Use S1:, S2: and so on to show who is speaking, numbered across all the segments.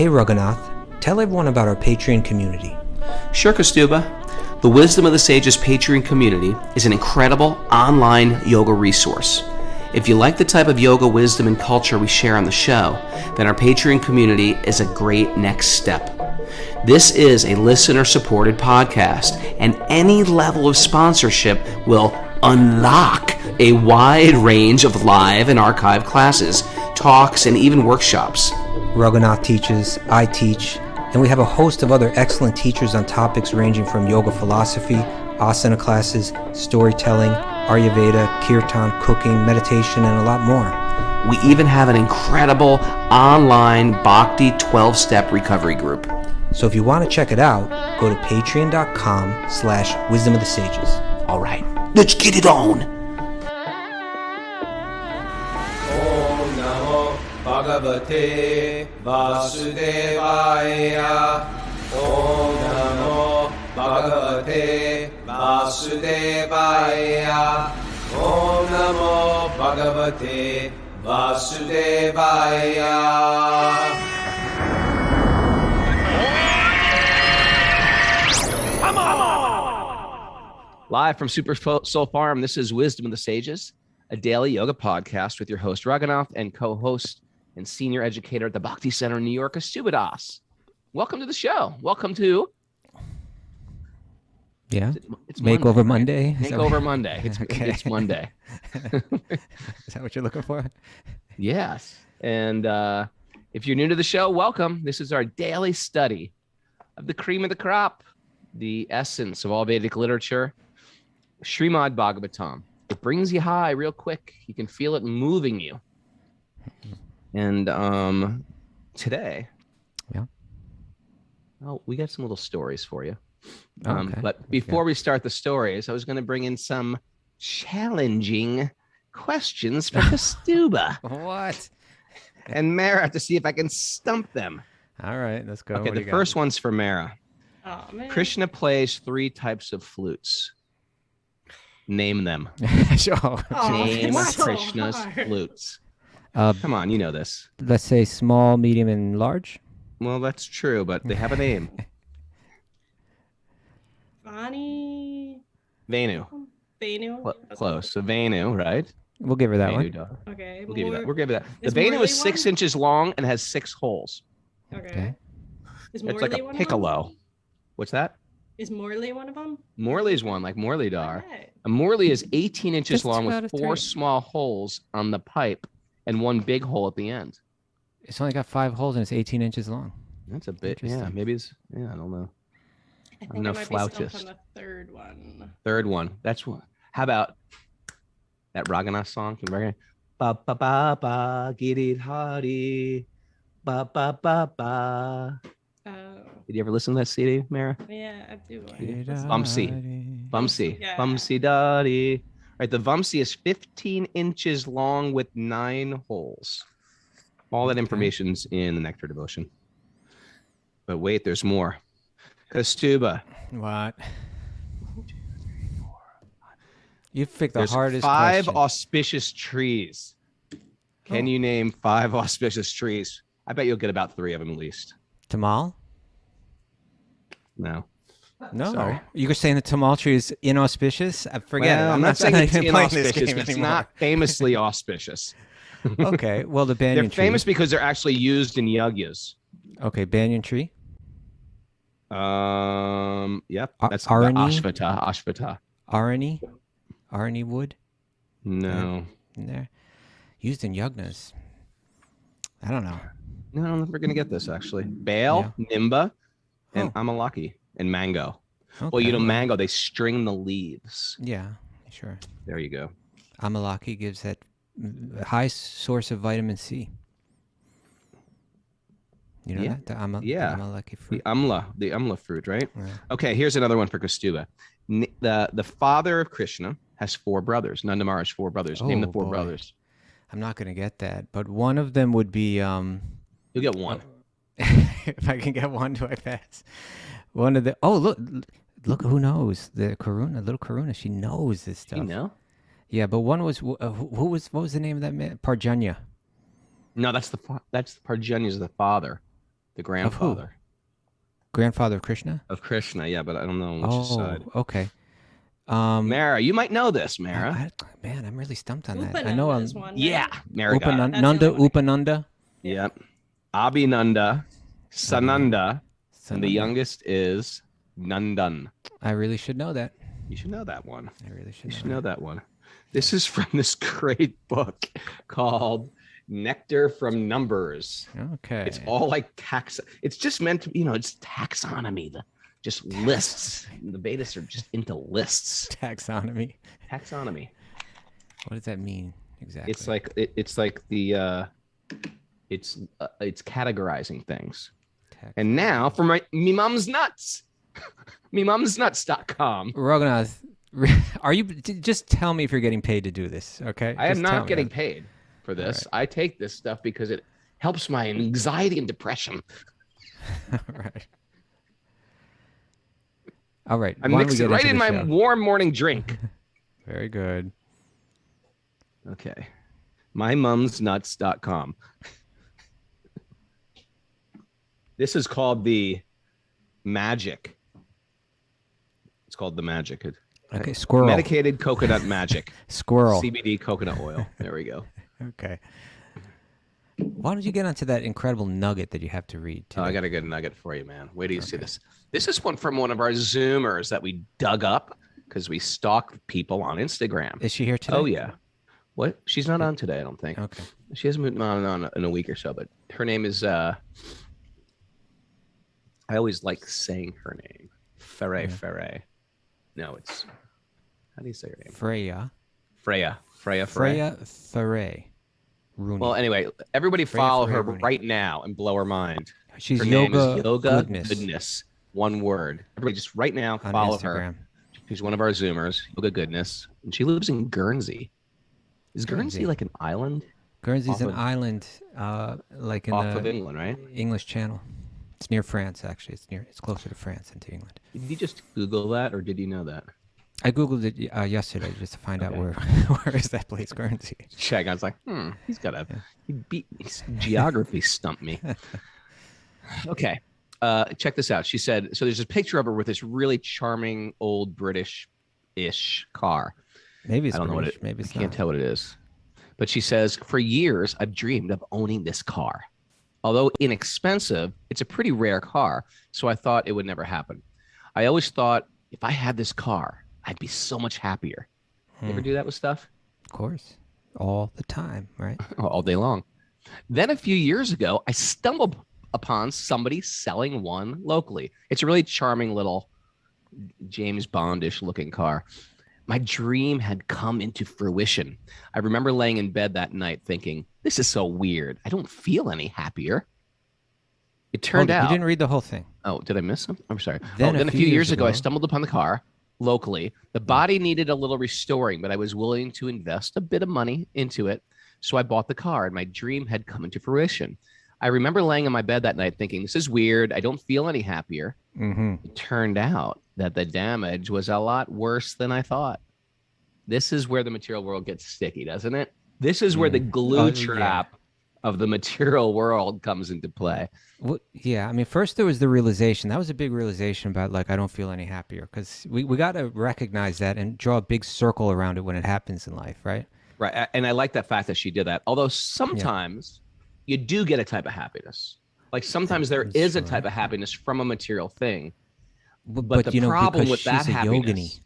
S1: Hey Raghunath, tell everyone about our Patreon community.
S2: Sure, Kaustubha. The Wisdom of the Sages Patreon community is an incredible online yoga resource. If you like the type of yoga wisdom and culture we share on the show, then our Patreon community is a great next step. This is a listener-supported podcast, and any level of sponsorship will unlock a wide range of live and archived classes, talks, and even workshops.
S1: Raghunath teaches, I teach, and we have a host of other excellent teachers on topics ranging from yoga philosophy, asana classes, storytelling, Ayurveda, kirtan, cooking, meditation, and a lot more.
S2: We even have an incredible online Bhakti 12-step recovery group.
S1: So if you want to check it out, go to patreon.com/wisdom of the sages.
S2: All right, let's get it on.
S3: Om Namo Bhagavate Vasudevaya. Om Namo Bhagavate Vasudevaya. Om Namo Bhagavate Vasudevaya.
S2: Live from Super Soul Farm, this is Wisdom of the Sages, a daily yoga podcast with your host, Raghunath, and co-host and senior educator at the Bhakti Center in New York, Kaustubha. Welcome to the show. Welcome to...
S1: Yeah?
S2: It's
S1: Makeover Monday?
S2: Makeover Monday. It's,
S1: okay.
S2: It's Monday.
S1: Is that what you're looking for?
S2: Yes. And if you're new to the show, welcome. This is our daily study of the cream of the crop, the essence of all Vedic literature, Srimad Bhagavatam. It brings you high real quick. You can feel it moving you. And today,
S1: yeah.
S2: Oh, we got some little stories for you.
S1: Okay.
S2: But before we start the stories, I was going to bring in some challenging questions for Kaustubha
S1: What?
S2: and Mara to see if I can stump them.
S1: All right, let's go.
S2: Okay,
S1: What do
S2: the
S1: you got?
S2: first one's for Mara.
S4: Oh, man.
S2: Krishna plays 3 types of flutes. Name them.
S1: Sure.
S4: Oh,
S2: Name
S4: it's so
S2: Krishna's
S4: hard.
S2: flutes.
S1: Uh,
S2: Come on, you know this.
S1: let's say small, medium, and large.
S2: Well, that's true, but they have a name.
S4: Vani.
S2: Venu.
S4: Venu.
S2: Close. So Venu, right?
S1: We'll give her that
S2: Venu
S1: one.
S2: dog.
S4: Okay.
S2: We'll give you that. We'll give you that. The
S4: Is
S2: Venu
S4: Morley
S2: is 6
S4: one?
S2: inches long and has 6 holes.
S4: Okay. Is
S2: It's like
S4: Morley
S2: a
S4: one
S2: piccolo.
S4: Of them?
S2: What's that?
S4: Is Morley one of them?
S2: Morley's one, like Morley Dar.
S4: Okay.
S2: A Morley is 18 inches
S1: Just
S2: long
S1: about
S2: with
S1: a
S2: 4
S1: three.
S2: small holes on the pipe and 1 big hole at the end.
S1: It's only got 5 holes and it's 18 inches long.
S2: That's a bit, yeah,
S1: Interesting.
S2: maybe it's, yeah, I don't know.
S4: I
S2: I'm
S4: think
S2: no
S4: I might be stumped
S2: flautist.
S4: on the third one.
S2: Third one. That's what. How about that Raghunath song? Can you ba ba ba ba, get it hardy. Ba ba ba ba.
S4: Oh,
S2: Did you ever listen to that CD, Mara?
S4: yeah, I do.
S2: Vamsi. Vamsi.
S4: Yeah.
S2: Vamsi Daddy. Right, the Vamsi is 15 inches long with 9 holes. All that information's in the Nectar Devotion. But wait, there's more. Kaustubha.
S1: What? You picked the
S2: There's
S1: hardest
S2: 5
S1: question.
S2: auspicious trees. Can you name 5 auspicious trees? I bet you'll get about 3 of them at least.
S1: Tamal?
S2: No.
S1: No.
S2: Sorry.
S1: You were saying the tamal tree is inauspicious? I forget
S2: Well,
S1: it.
S2: I'm not saying it's
S1: even playing this
S2: inauspicious,
S1: game
S2: but it's
S1: anymore.
S2: not famously auspicious.
S1: Okay, well, the banyan
S2: They're
S1: tree.
S2: famous because they're actually used in yagyas.
S1: Okay, banyan tree.
S2: Yep.
S1: Ar-
S2: That's the
S1: Arani?
S2: Ashvata.
S1: Arani wood
S2: No.
S1: in there. Used in yagnas. I don't know.
S2: No, we're gonna get this actually. Bale, Nimba, and
S1: Oh.
S2: Amalaki, and mango. Well,
S1: Okay.
S2: you know, mango, they string the leaves.
S1: Yeah, sure.
S2: There you go.
S1: Amalaki gives that high source of vitamin C. You know
S2: Yeah.
S1: that? The
S2: Yeah.
S1: Amalaki
S2: The
S1: fruit.
S2: amla fruit, right?
S1: Yeah.
S2: Okay, here's another one for Kaustubha. The father of Krishna has 4 brothers. Nanda Maharaj has 4 brothers. Name the
S1: Oh,
S2: 4
S1: boy.
S2: brothers.
S1: I'm not going to get that, but one of them would be
S2: You'll get 1.
S1: if I can get one, do I pass? One of the look who knows the little Karuna. She knows this stuff.
S2: You know?
S1: Yeah, but one was what was the name of that man? Parjanya.
S2: No, that's Parjanya is the father. The grandfather
S1: Grandfather of Krishna?
S2: of Krishna. Yeah, but I don't know on which
S1: Oh,
S2: side.
S1: okay.
S2: Mara, you might know this, Mara.
S1: Man, I'm really stumped on that. I
S4: Upananda
S1: know
S4: is one,
S2: Yeah,
S4: right?
S2: Mara got it.
S4: That's the
S1: Nanda,
S4: only one I
S1: Upananda.
S2: Yep. Abhinanda, Sananda, and the
S1: Sananda.
S2: youngest is Nandan.
S1: I really should know that.
S2: You should know that one.
S1: I really should
S2: You
S1: know
S2: should know that one. This is from this great book called Nectar from Numbers.
S1: Okay.
S2: It's all like it's just meant to, it's taxonomy. Just lists. The Vedas are just into lists.
S1: Taxonomy.
S2: Taxonomy.
S1: What does that mean exactly?
S2: It's like it's categorizing things. And now for me mom's nuts. memomsnuts.com.
S1: Raghunath, are you just tell me if you're getting paid to do this, okay?
S2: I am
S1: Just tell
S2: not
S1: me.
S2: getting paid for this. I take this stuff because it helps my anxiety and depression.
S1: Right. All right.
S2: I
S1: why don't
S2: mix
S1: we
S2: it
S1: get
S2: right
S1: into
S2: in
S1: the
S2: my
S1: show?
S2: warm morning drink.
S1: Very good.
S2: Okay. mymumsnuts.com. This is called the Magic. It's called the Magic.
S1: Okay, squirrel.
S2: Medicated coconut magic.
S1: Squirrel.
S2: CBD coconut oil. There we go.
S1: Okay. Why don't you get onto that incredible nugget that you have to read today?
S2: Oh, I got a good nugget for you, man. Wait till you see this. This is one from one of our Zoomers that we dug up because we stalk people on Instagram.
S1: Is she here today?
S2: Oh, yeah. What? She's not on today, I don't think.
S1: Okay.
S2: She hasn't been on in a week or so, but her name is, I always like saying her name. Ferre. No, it's, how do you say her name?
S1: Freya.
S2: Freya.
S1: Freya Thuray. Rooney.
S2: Well, anyway, everybody
S1: Freya
S2: follow her
S1: Rooney.
S2: right now and blow her mind.
S1: She's
S2: Her
S1: yoga,
S2: name is Yoga
S1: goodness.
S2: One word. Everybody just right now
S1: on
S2: follow
S1: Instagram.
S2: her. She's one of our Zoomers, Yoga Goodness. And she lives in Guernsey. Is
S1: Guernsey.
S2: Guernsey like an island?
S1: Guernsey's
S2: Off
S1: an
S2: of-
S1: island, like in
S2: Off
S1: the
S2: of England, right?
S1: English Channel. It's near France, actually. It's closer to France than to England.
S2: Did you just Google that or did you know that?
S1: I googled it yesterday just to find out
S2: Okay.
S1: where is that place, Guernsey.
S2: Check. I was like, he's got geography stumped me. Okay. Check this out. She said, so there's a picture of her with this really charming old British-ish car.
S1: Maybe it's
S2: I don't know what
S1: British.
S2: it.
S1: Maybe
S2: I
S1: it's
S2: can't
S1: not.
S2: tell what it is. But she says, for years, I've dreamed of owning this car. Although inexpensive, it's a pretty rare car. So I thought it would never happen. I always thought if I had this car, I'd be so much happier. You ever do that with stuff?
S1: Of course. All the time, right?
S2: All day long. Then a few years ago, I stumbled upon somebody selling one locally. It's a really charming little James Bondish looking car. My dream had come into fruition. I remember laying in bed that night thinking, this is so weird. I don't feel any happier. It turned out.
S1: You didn't read the whole thing.
S2: Oh, did I miss something? I'm sorry.
S1: Then
S2: Then
S1: a
S2: a
S1: few
S2: few
S1: years
S2: years ago, I
S1: ago-
S2: stumbled upon the car locally. The body needed a little restoring, but I was willing to invest a bit of money into it. So I bought the car and my dream had come into fruition. I remember laying in my bed that night thinking, this is weird. I don't feel any happier.
S1: Mm-hmm.
S2: It turned out that the damage was a lot worse than I thought. This is where the material world gets sticky, doesn't it? This is where the glue
S1: yeah.
S2: trap of the material world comes into play.
S1: Well, yeah, I mean, first there was the realization. That was a big realization about, like, I don't feel any happier. Because we got to recognize that and draw a big circle around it when it happens in life, right?
S2: Right. And I like that fact that she did that. Although sometimes you do get a type of happiness. Like sometimes there
S1: That's
S2: is a
S1: true.
S2: type of happiness from a material thing.
S1: But
S2: the
S1: you know,
S2: problem
S1: because
S2: with that
S1: she's a
S2: happiness-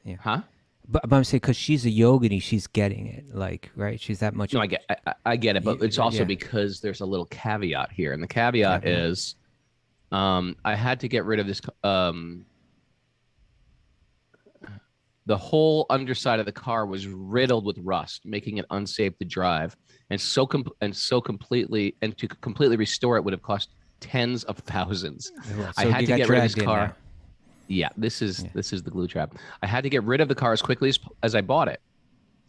S1: yogini. Yeah.
S2: Huh?
S1: But I'm saying because she's a yogini, she's getting it. Like, right? She's that much.
S2: No, I get it, but it's also
S1: Yeah.
S2: because there's a little caveat here, and the caveat is, I had to get rid of this. The whole underside of the car was riddled with rust, making it unsafe to drive, and to completely restore it would have cost tens of thousands.
S1: So
S2: I had
S1: you
S2: to
S1: got
S2: get rid of this
S1: dragged in
S2: car.
S1: now.
S2: Yeah, this is the glue trap. I had to get rid of the car as quickly as I bought it.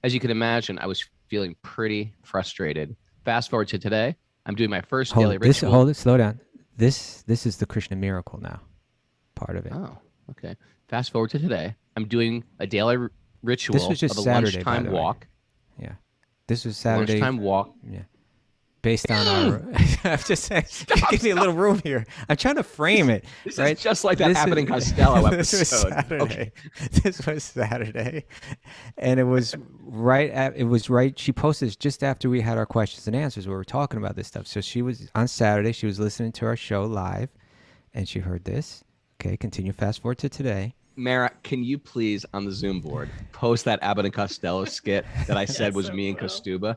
S2: As you can imagine, I was feeling pretty frustrated. Fast forward to today, I'm doing my first daily ritual.
S1: Hold it, slow down. This is the Krishna miracle now, part of it.
S2: Oh, okay. Fast forward to today, I'm doing a daily ritual
S1: This was just
S2: of a
S1: Saturday, by
S2: lunchtime
S1: the way.
S2: walk.
S1: Yeah, this was Saturday.
S2: Lunchtime walk.
S1: Yeah, based on our. I'm just saying, give me a little room here. I'm trying to frame it.
S2: This
S1: right?
S2: is just like that Abbott and Costello
S1: This was
S2: episode.
S1: Saturday.
S2: Okay.
S1: This was Saturday, and it was right. She posted this just after we had our questions and answers. We were talking about this stuff. So she was on Saturday. She was listening to our show live, and she heard this. Okay, continue. Fast forward to today.
S2: Mara, can you please on the Zoom board post that Abbott and Costello skit that I said was
S4: so
S2: me and
S4: cool.
S2: Costuba?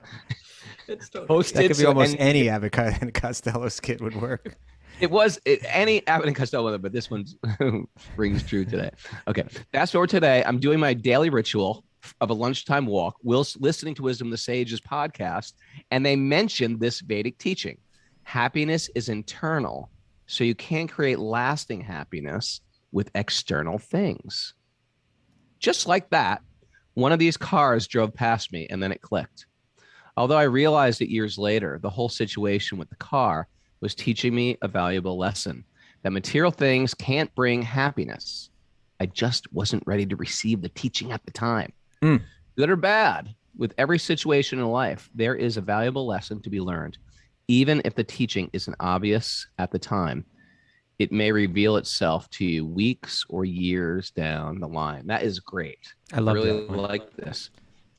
S4: It's totally
S2: Post
S1: That
S2: it
S1: could be
S2: so-
S1: almost
S2: and
S1: any Abbott and Costello skit would work.
S2: any Abbott and Costello, but this one rings true today. Okay, fast forward today. I'm doing my daily ritual of a lunchtime walk, whilst listening to Wisdom of the Sages podcast, and they mentioned this Vedic teaching. Happiness is internal, so you can't create lasting happiness with external things. Just like that, one of these cars drove past me and then it clicked. Although I realized it years later, the whole situation with the car was teaching me a valuable lesson that material things can't bring happiness. I just wasn't ready to receive the teaching at the time. Good or bad, with every situation in life, there is a valuable lesson to be learned. Even if the teaching isn't obvious at the time, it may reveal itself to you weeks or years down the line. That is great.
S1: I love
S2: really
S1: that one.
S2: like this.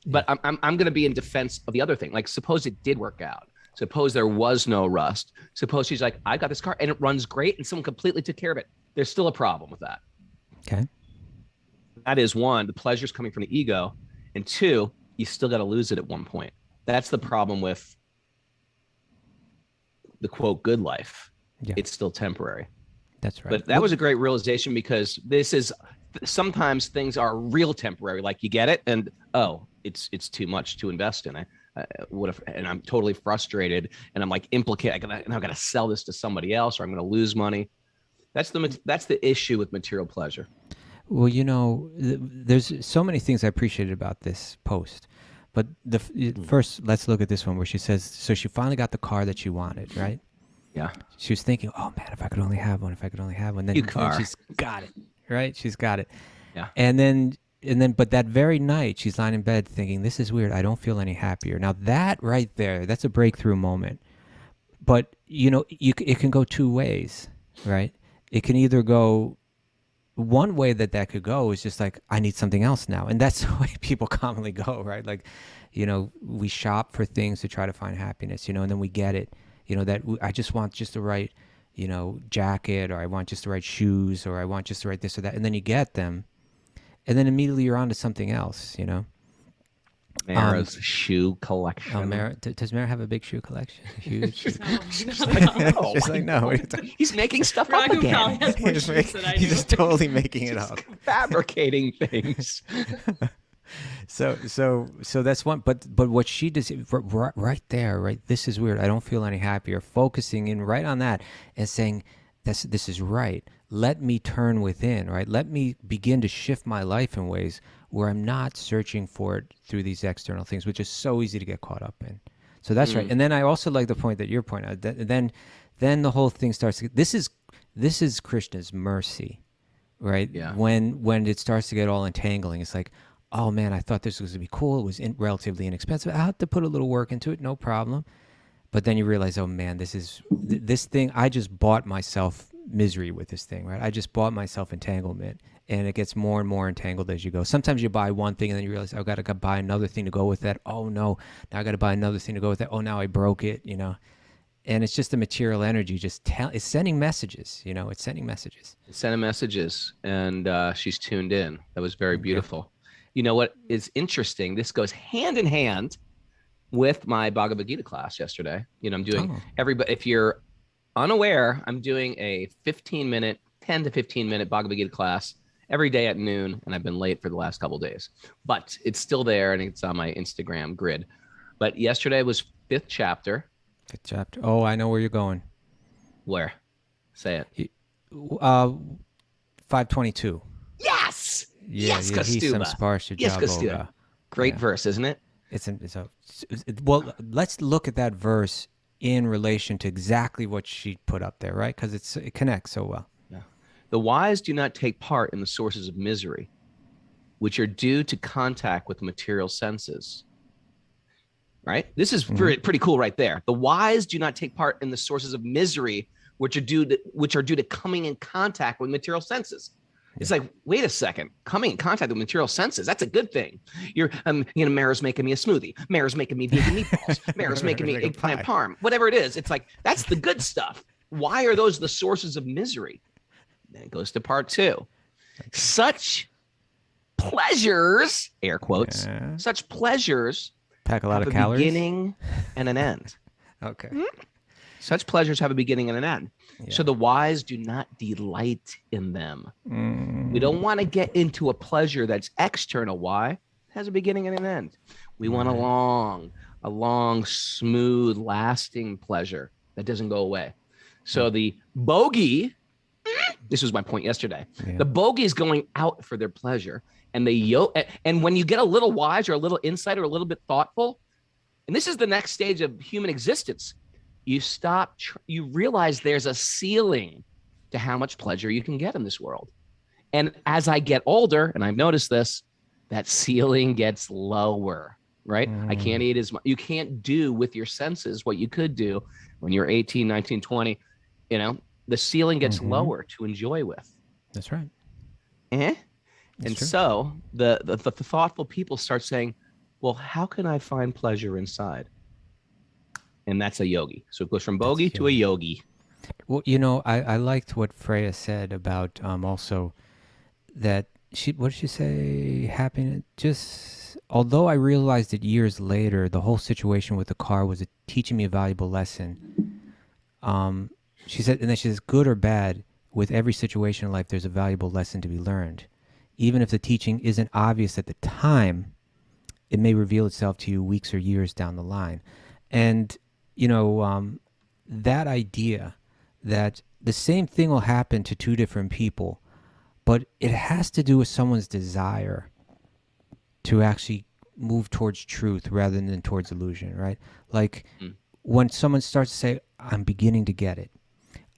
S2: But I'm going to be in defense of the other thing. Like, suppose it did work out. Suppose there was no rust. Suppose she's like, I got this car and it runs great and someone completely took care of it. There's still a problem with that.
S1: Okay.
S2: That is one, the pleasure's coming from the ego. And two, you still got to lose it at one point. That's the problem with the quote, good life.
S1: Yeah.
S2: It's still temporary.
S1: That's right.
S2: But that was a great realization, because this is sometimes things are real temporary. Like you get it and, oh, it's too much to invest in. And I'm totally frustrated and I'm like implicated. I got to sell this to somebody else or I'm going to lose money. That's the issue with material pleasure.
S1: Well, there's so many things I appreciated about this post. But first, let's look at this one where she says, so she finally got the car that she wanted, right?
S2: Yeah.
S1: She was thinking, oh man, if I could only have one, Then,
S2: New car.
S1: then she's got it, right? She's got it.
S2: Yeah.
S1: And then, but that very night, she's lying in bed thinking, this is weird. I don't feel any happier. Now that right there, that's a breakthrough moment. But it can go two ways, right? It can either go one way that could go is just like, I need something else now. And that's the way people commonly go, right? Like, we shop for things to try to find happiness, and then we get it, I just want just the right, jacket, or I want just the right shoes, or I want just the right this or that. And then you get them. And then immediately you're on to something else,
S2: Mara's shoe collection.
S1: Does Mara have a big shoe collection? Huge. She's
S2: No.
S1: like, no.
S2: He's making stuff up
S4: Raghu
S2: again.
S4: probably has more shoes than I
S1: He's
S4: do.
S1: just totally making it up.
S2: Fabricating things.
S1: So that's one. But what she does right there, right? This is weird. I don't feel any happier. Focusing in right on that and saying, this is right. Let me turn within, right? Let me begin to shift my life in ways where I'm not searching for it through these external things, which is so easy to get caught up in. So that's right. And then I also like the point that you're pointing out. Then the whole thing starts to, this is Krishna's mercy, right?
S2: Yeah.
S1: When it starts to get all entangling, it's like, oh man, I thought this was gonna be cool. It was relatively inexpensive. I have to put a little work into it, no problem. But then you realize, oh man, this thing, I just bought myself misery with this thing, right? I just bought myself entanglement, and it gets more and more entangled as you go. Sometimes you buy one thing and then you realize, I've got to buy another thing to go with that. Oh no, now I got to buy another thing to go with that. Oh, now I broke it, And it's just the material energy, it's sending messages, it's sending messages.
S2: Sending messages, and she's tuned in. That was very beautiful. You know what is interesting? This goes hand in hand with my Bhagavad Gita class yesterday. I'm doing everybody. If you're unaware, I'm doing a 10 to 15 minute Bhagavad Gita class every day at noon, and I've been late for the last couple of days, but it's still there and it's on my Instagram grid. But yesterday was fifth chapter.
S1: Fifth chapter. Oh, I know where you're going.
S2: Where? Say it.
S1: 522.
S2: Yes.
S1: Yes,
S2: Kaustubha. Yes, Kaustubha. Great verse, isn't it?
S1: Well, let's look at that verse in relation to exactly what she put up there, right? Because it connects so well.
S2: Yeah. The wise do not take part in the sources of misery, which are due to contact with material senses. right? This is pretty cool right there. The wise do not take part in the sources of misery, which are due to coming in contact with material senses. It's like, wait a second, coming in contact with material senses, that's a good thing. Mara's making me a smoothie. Mara's making me vegan meatballs. Mara's making me eggplant parm. Whatever it is, it's like, that's the good stuff. Why are those the sources of misery? Then it goes to part 2. Such pleasures, air quotes, such pleasures
S1: pack a lot
S2: have
S1: of calories.
S2: Beginning and an end.
S1: Okay.
S2: Such pleasures have a beginning and an end. Yeah. So the wise do not delight in them. We don't want to get into a pleasure that's external. Why? It has a beginning and an end. We want a long, smooth, lasting pleasure that doesn't go away. So the bogey, this was my point yesterday. Yeah. The bogey is going out for their pleasure. And and when you get a little wise or a little insight or a little bit thoughtful, and this is the next stage of human existence, you realize there's a ceiling to how much pleasure you can get in this world. And as I get older, and I've noticed this, that ceiling gets lower, right? I can't eat as much. You can't do with your senses what you could do when you're 18, 19, 20. The ceiling gets lower to enjoy with.
S1: That's right.
S2: And so the thoughtful people start saying, well, how can I find pleasure inside? And that's a yogi. So it goes from bogey to a yogi.
S1: Well, I liked what Freya said about also that what did she say? Happiness. Although I realized it years later, the whole situation with the car was teaching me a valuable lesson. She says, good or bad, with every situation in life, there's a valuable lesson to be learned. Even if the teaching isn't obvious at the time, it may reveal itself to you weeks or years down the line. And, that idea that the same thing will happen to two different people, but it has to do with someone's desire to actually move towards truth rather than towards illusion, right? Like when someone starts to say, I'm beginning to get it.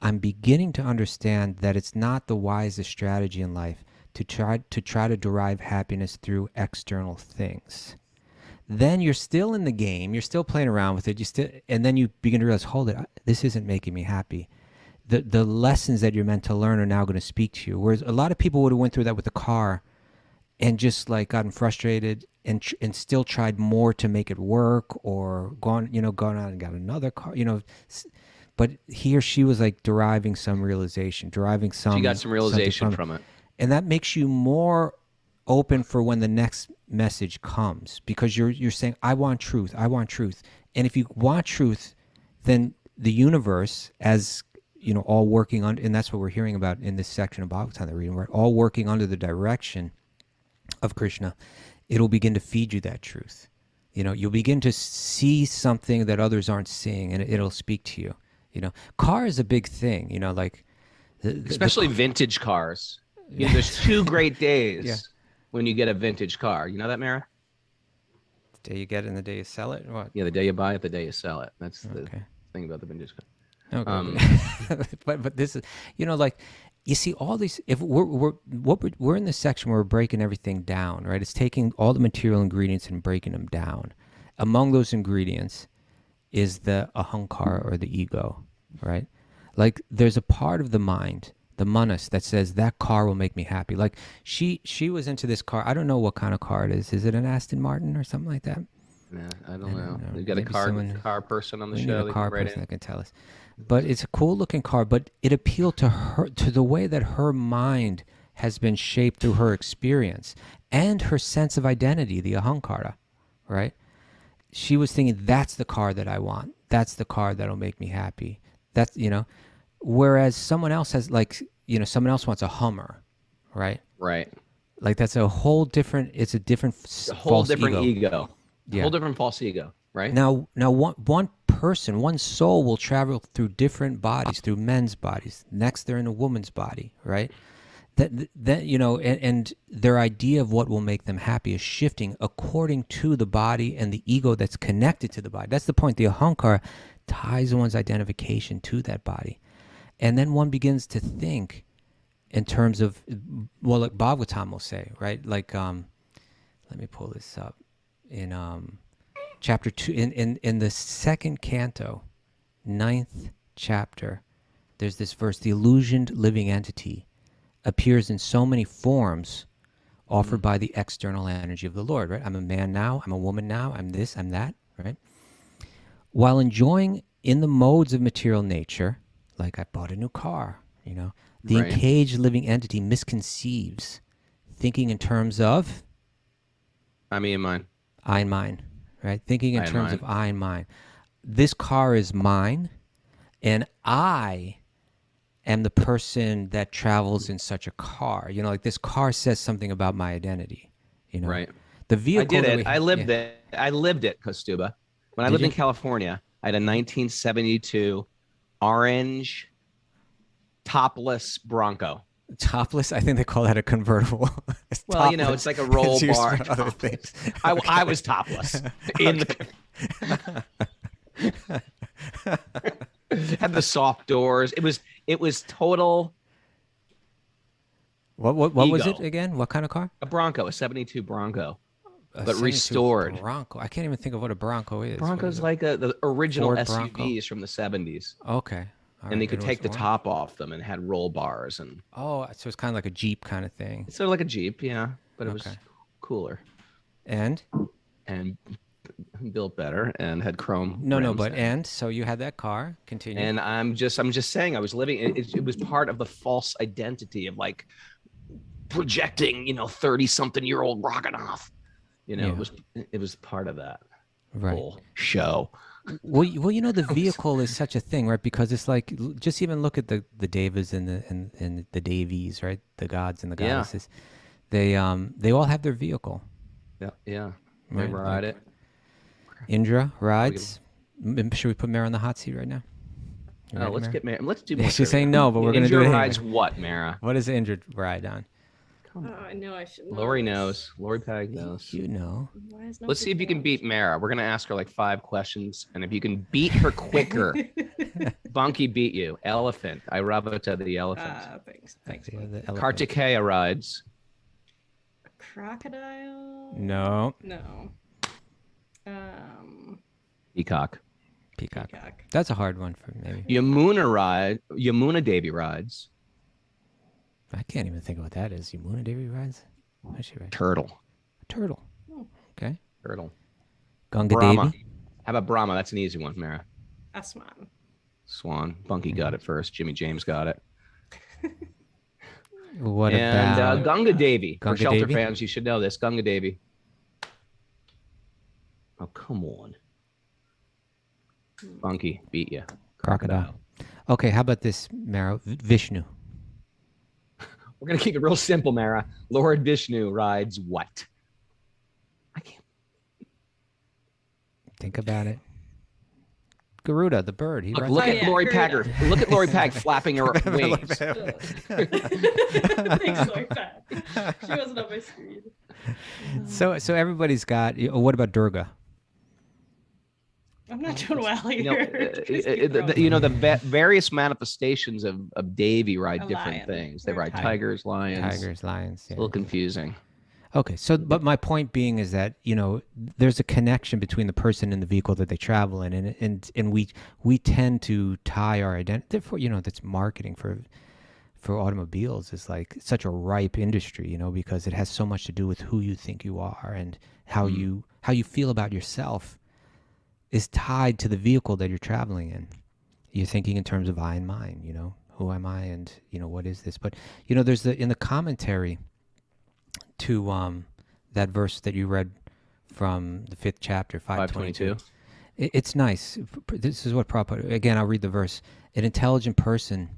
S1: I'm beginning to understand that it's not the wisest strategy in life to try to derive happiness through external things. Then you're still in the game, you're still playing around with it, and then you begin to realize, hold it, this isn't making me happy. The lessons that you're meant to learn are now going to speak to you. Whereas a lot of people would have went through that with the car and just like gotten frustrated and still tried more to make it work, or gone out and got another car, but he or she was like deriving some realization, she
S2: got some realization from it.
S1: And that makes you more open for when the next message comes, because you're saying, I want truth. And if you want truth, then the universe, as all working on, and that's what we're hearing about in this section of Bhagavatam that we're reading, right? All working under the direction of Krishna, it'll begin to feed you that truth. You'll begin to see something that others aren't seeing, and it'll speak to you. Car is a big thing, like
S2: especially vintage cars. There's 2 great days when you get a vintage car. You know that, Mara?
S1: The day you get it and the day you sell it? What?
S2: Yeah, the day you buy it, the day you sell it. That's the thing about the vintage car.
S1: Okay. but this is, like, you see all these, if we're in this section where we're breaking everything down, right? It's taking all the material ingredients and breaking them down. Among those ingredients is the ahankara, or the ego, right? Like, there's a part of the mind, the manas, that says that car will make me happy. Like she was into this car. I don't know what kind of car it is. Is it an Aston Martin or something like that?
S2: Yeah, I don't know. We've got a car person on the show.
S1: A car person that can tell us. But it's a cool looking car. But it appealed to her, to the way that her mind has been shaped through her experience and her sense of identity, the ahankara, right? She was thinking, that's the car that I want. That's the car that'll make me happy. That's, whereas someone else has, like, someone else wants a Hummer, right?
S2: Right.
S1: Like, that's a whole different, it's a different false
S2: ego. Yeah. A whole different false ego, right?
S1: Now one person, one soul will travel through different bodies, through men's bodies. Next, they're in a woman's body, right? That and their idea of what will make them happy is shifting according to the body and the ego that's connected to the body. That's the point. The ahankara ties one's identification to that body. And then one begins to think in terms of, well, like Bhagavatam will say, right? Like, let me pull this up in chapter 2, in the second canto, 9th chapter, there's this verse: the illusioned living entity appears in so many forms offered by the external energy of the Lord, right? I'm a man now, I'm a woman now, I'm this, I'm that, right? While enjoying in the modes of material nature, like I bought a new car, the
S2: Right.
S1: encaged living entity misconceives, thinking in terms of
S2: I mean, mine.
S1: I and mine, right? Thinking in
S2: I and
S1: terms
S2: mine.
S1: of I and mine. This car is mine, and I am the person that travels in such a car. Like this car says something about my identity.
S2: Right.
S1: The
S2: I
S1: vehicle.
S2: did
S1: that
S2: it.
S1: we-
S2: I lived
S1: yeah.
S2: it. I lived it, Kaustubha. When I
S1: Did
S2: lived
S1: you?
S2: in California, I had a 1972 orange topless Bronco.
S1: Topless. I think they call that a convertible. It's
S2: Well,
S1: topless.
S2: it's like a roll
S1: It's used
S2: bar.
S1: for other
S2: Topless.
S1: things.
S2: I was topless in the had the soft doors. It was total
S1: What was
S2: ego.
S1: it again? What kind of car?
S2: A Bronco, a 72 Bronco,
S1: A
S2: but
S1: 72
S2: restored.
S1: Bronco. I can't even think of what a Bronco is. What
S2: Bronco's
S1: is it?
S2: like the original
S1: Ford
S2: SUVs
S1: Bronco?
S2: from the 70s.
S1: Okay. All
S2: And
S1: right.
S2: you could
S1: It
S2: take the
S1: was orange?
S2: top off them and had roll bars, and
S1: Oh, so it's kind of like a Jeep kind of thing.
S2: it's sort of like a Jeep, yeah, but it was
S1: Okay.
S2: cooler
S1: And
S2: and built better and had chrome.
S1: no,
S2: rims
S1: but and so you had that car. Continue.
S2: and I'm just saying I was living. It was part of the false identity of like projecting, 30-something-year-old Raghunath.
S1: Yeah.
S2: It was part of that
S1: right.
S2: whole show.
S1: Well, the vehicle is such a thing, right? Because it's like just even look at the Devas and the Devis, right? The gods and the
S2: Yeah.
S1: goddesses. They all have their vehicle.
S2: Yeah. They
S1: Right,
S2: ride
S1: like-
S2: it.
S1: Indra rides. Should we put Mara on the hot seat right now? You ready,
S2: Let's
S1: Mara?
S2: get married. Let's do.
S1: Yeah,
S2: more
S1: she's
S2: trivia.
S1: saying no, but we're gonna do
S2: Indra
S1: it anyway.
S2: rides what, Mara?
S1: What does Indra ride on?
S4: Oh, I know I should know.
S2: Lori
S4: this.
S2: knows. Lori Pag knows.
S1: You know.
S4: Why is
S2: Let's see if you
S4: nobody
S2: can beat Mara. We're gonna ask her like 5 questions, and if you can beat her quicker, Bunky beat you. Elephant. Iravata the elephant.
S4: Thanks. Thanks.
S1: Yeah,
S4: Mike.
S1: the elephant.
S2: Kartikeya rides.
S4: Crocodile?
S1: No.
S4: No.
S2: Peacock.
S1: Peacock.
S4: Peacock.
S1: That's a hard one for maybe.
S2: Yamuna Devi rides.
S1: I can't even think of what that is. Yamuna Devi rides? What's she ride?
S2: Turtle.
S1: A turtle. Okay.
S2: Turtle.
S1: Ganga
S2: Brahma.
S1: Devi.
S2: How about Brahma? That's an easy one, Mara.
S4: Aswan.
S2: Swan. Bunky got it first. Jimmy James got it.
S1: What
S2: And
S1: about
S2: Ganga Devi. For
S1: Ganga
S2: Shelter
S1: Devi?
S2: fans, you should know this. Ganga Devi. Oh, come on. Bunky beat you.
S1: crocodile? Okay, how about this, Mara? Vishnu.
S2: We're going to keep it real simple, Mara. Lord Vishnu rides what? I can't.
S1: Think about it. Garuda, the bird. He
S2: Look,
S1: rides
S2: look
S4: Oh,
S2: at
S4: yeah,
S2: Lori
S4: Garuda.
S2: Pagger. Look at Lori Pag flapping her wings.
S4: Thanks, Lori Pat. She wasn't on my screen.
S1: So everybody's got. What about Durga?
S4: I'm not doing well
S2: You know,
S4: here. Just keep going.
S2: the various manifestations of Devi ride
S4: A
S2: different
S4: lion.
S2: things. They
S4: Or a
S2: ride
S4: tiger.
S2: tigers, lions.
S1: Tigers, lions.
S2: It's a
S1: Yeah.
S2: little confusing.
S1: Okay, so but my point being is that there's a connection between the person and the vehicle that they travel in, and we tend to tie our identity. Therefore, that's marketing for automobiles is like such a ripe industry, because it has so much to do with who you think you are and how you feel about yourself is tied to the vehicle that you're traveling in. You're thinking in terms of I and mine. Who am I, and what is this? But there's in the commentary to that verse that you read from the 5th chapter, 522.
S2: 522.
S1: It's nice. This is what Prabhupada, again, I'll read the verse. An intelligent person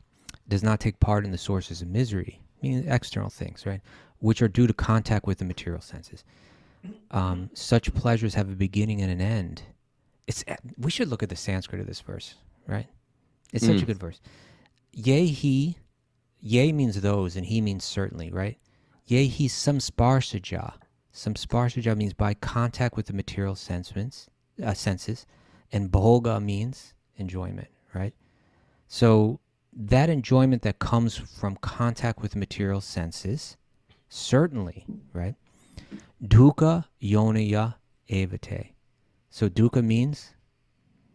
S1: does not take part in the sources of misery, meaning external things, right, which are due to contact with the material senses. Such pleasures have a beginning and an end. We should look at the Sanskrit of this verse, right? It's such a good verse. Yea means those, and he means certainly, right? Yea, he samsparsaja. Samsparsaja means by contact with the material senses, and bhoga means enjoyment, right? So that enjoyment that comes from contact with material senses, certainly, right? Dukkha yonaya evate. So dukkha means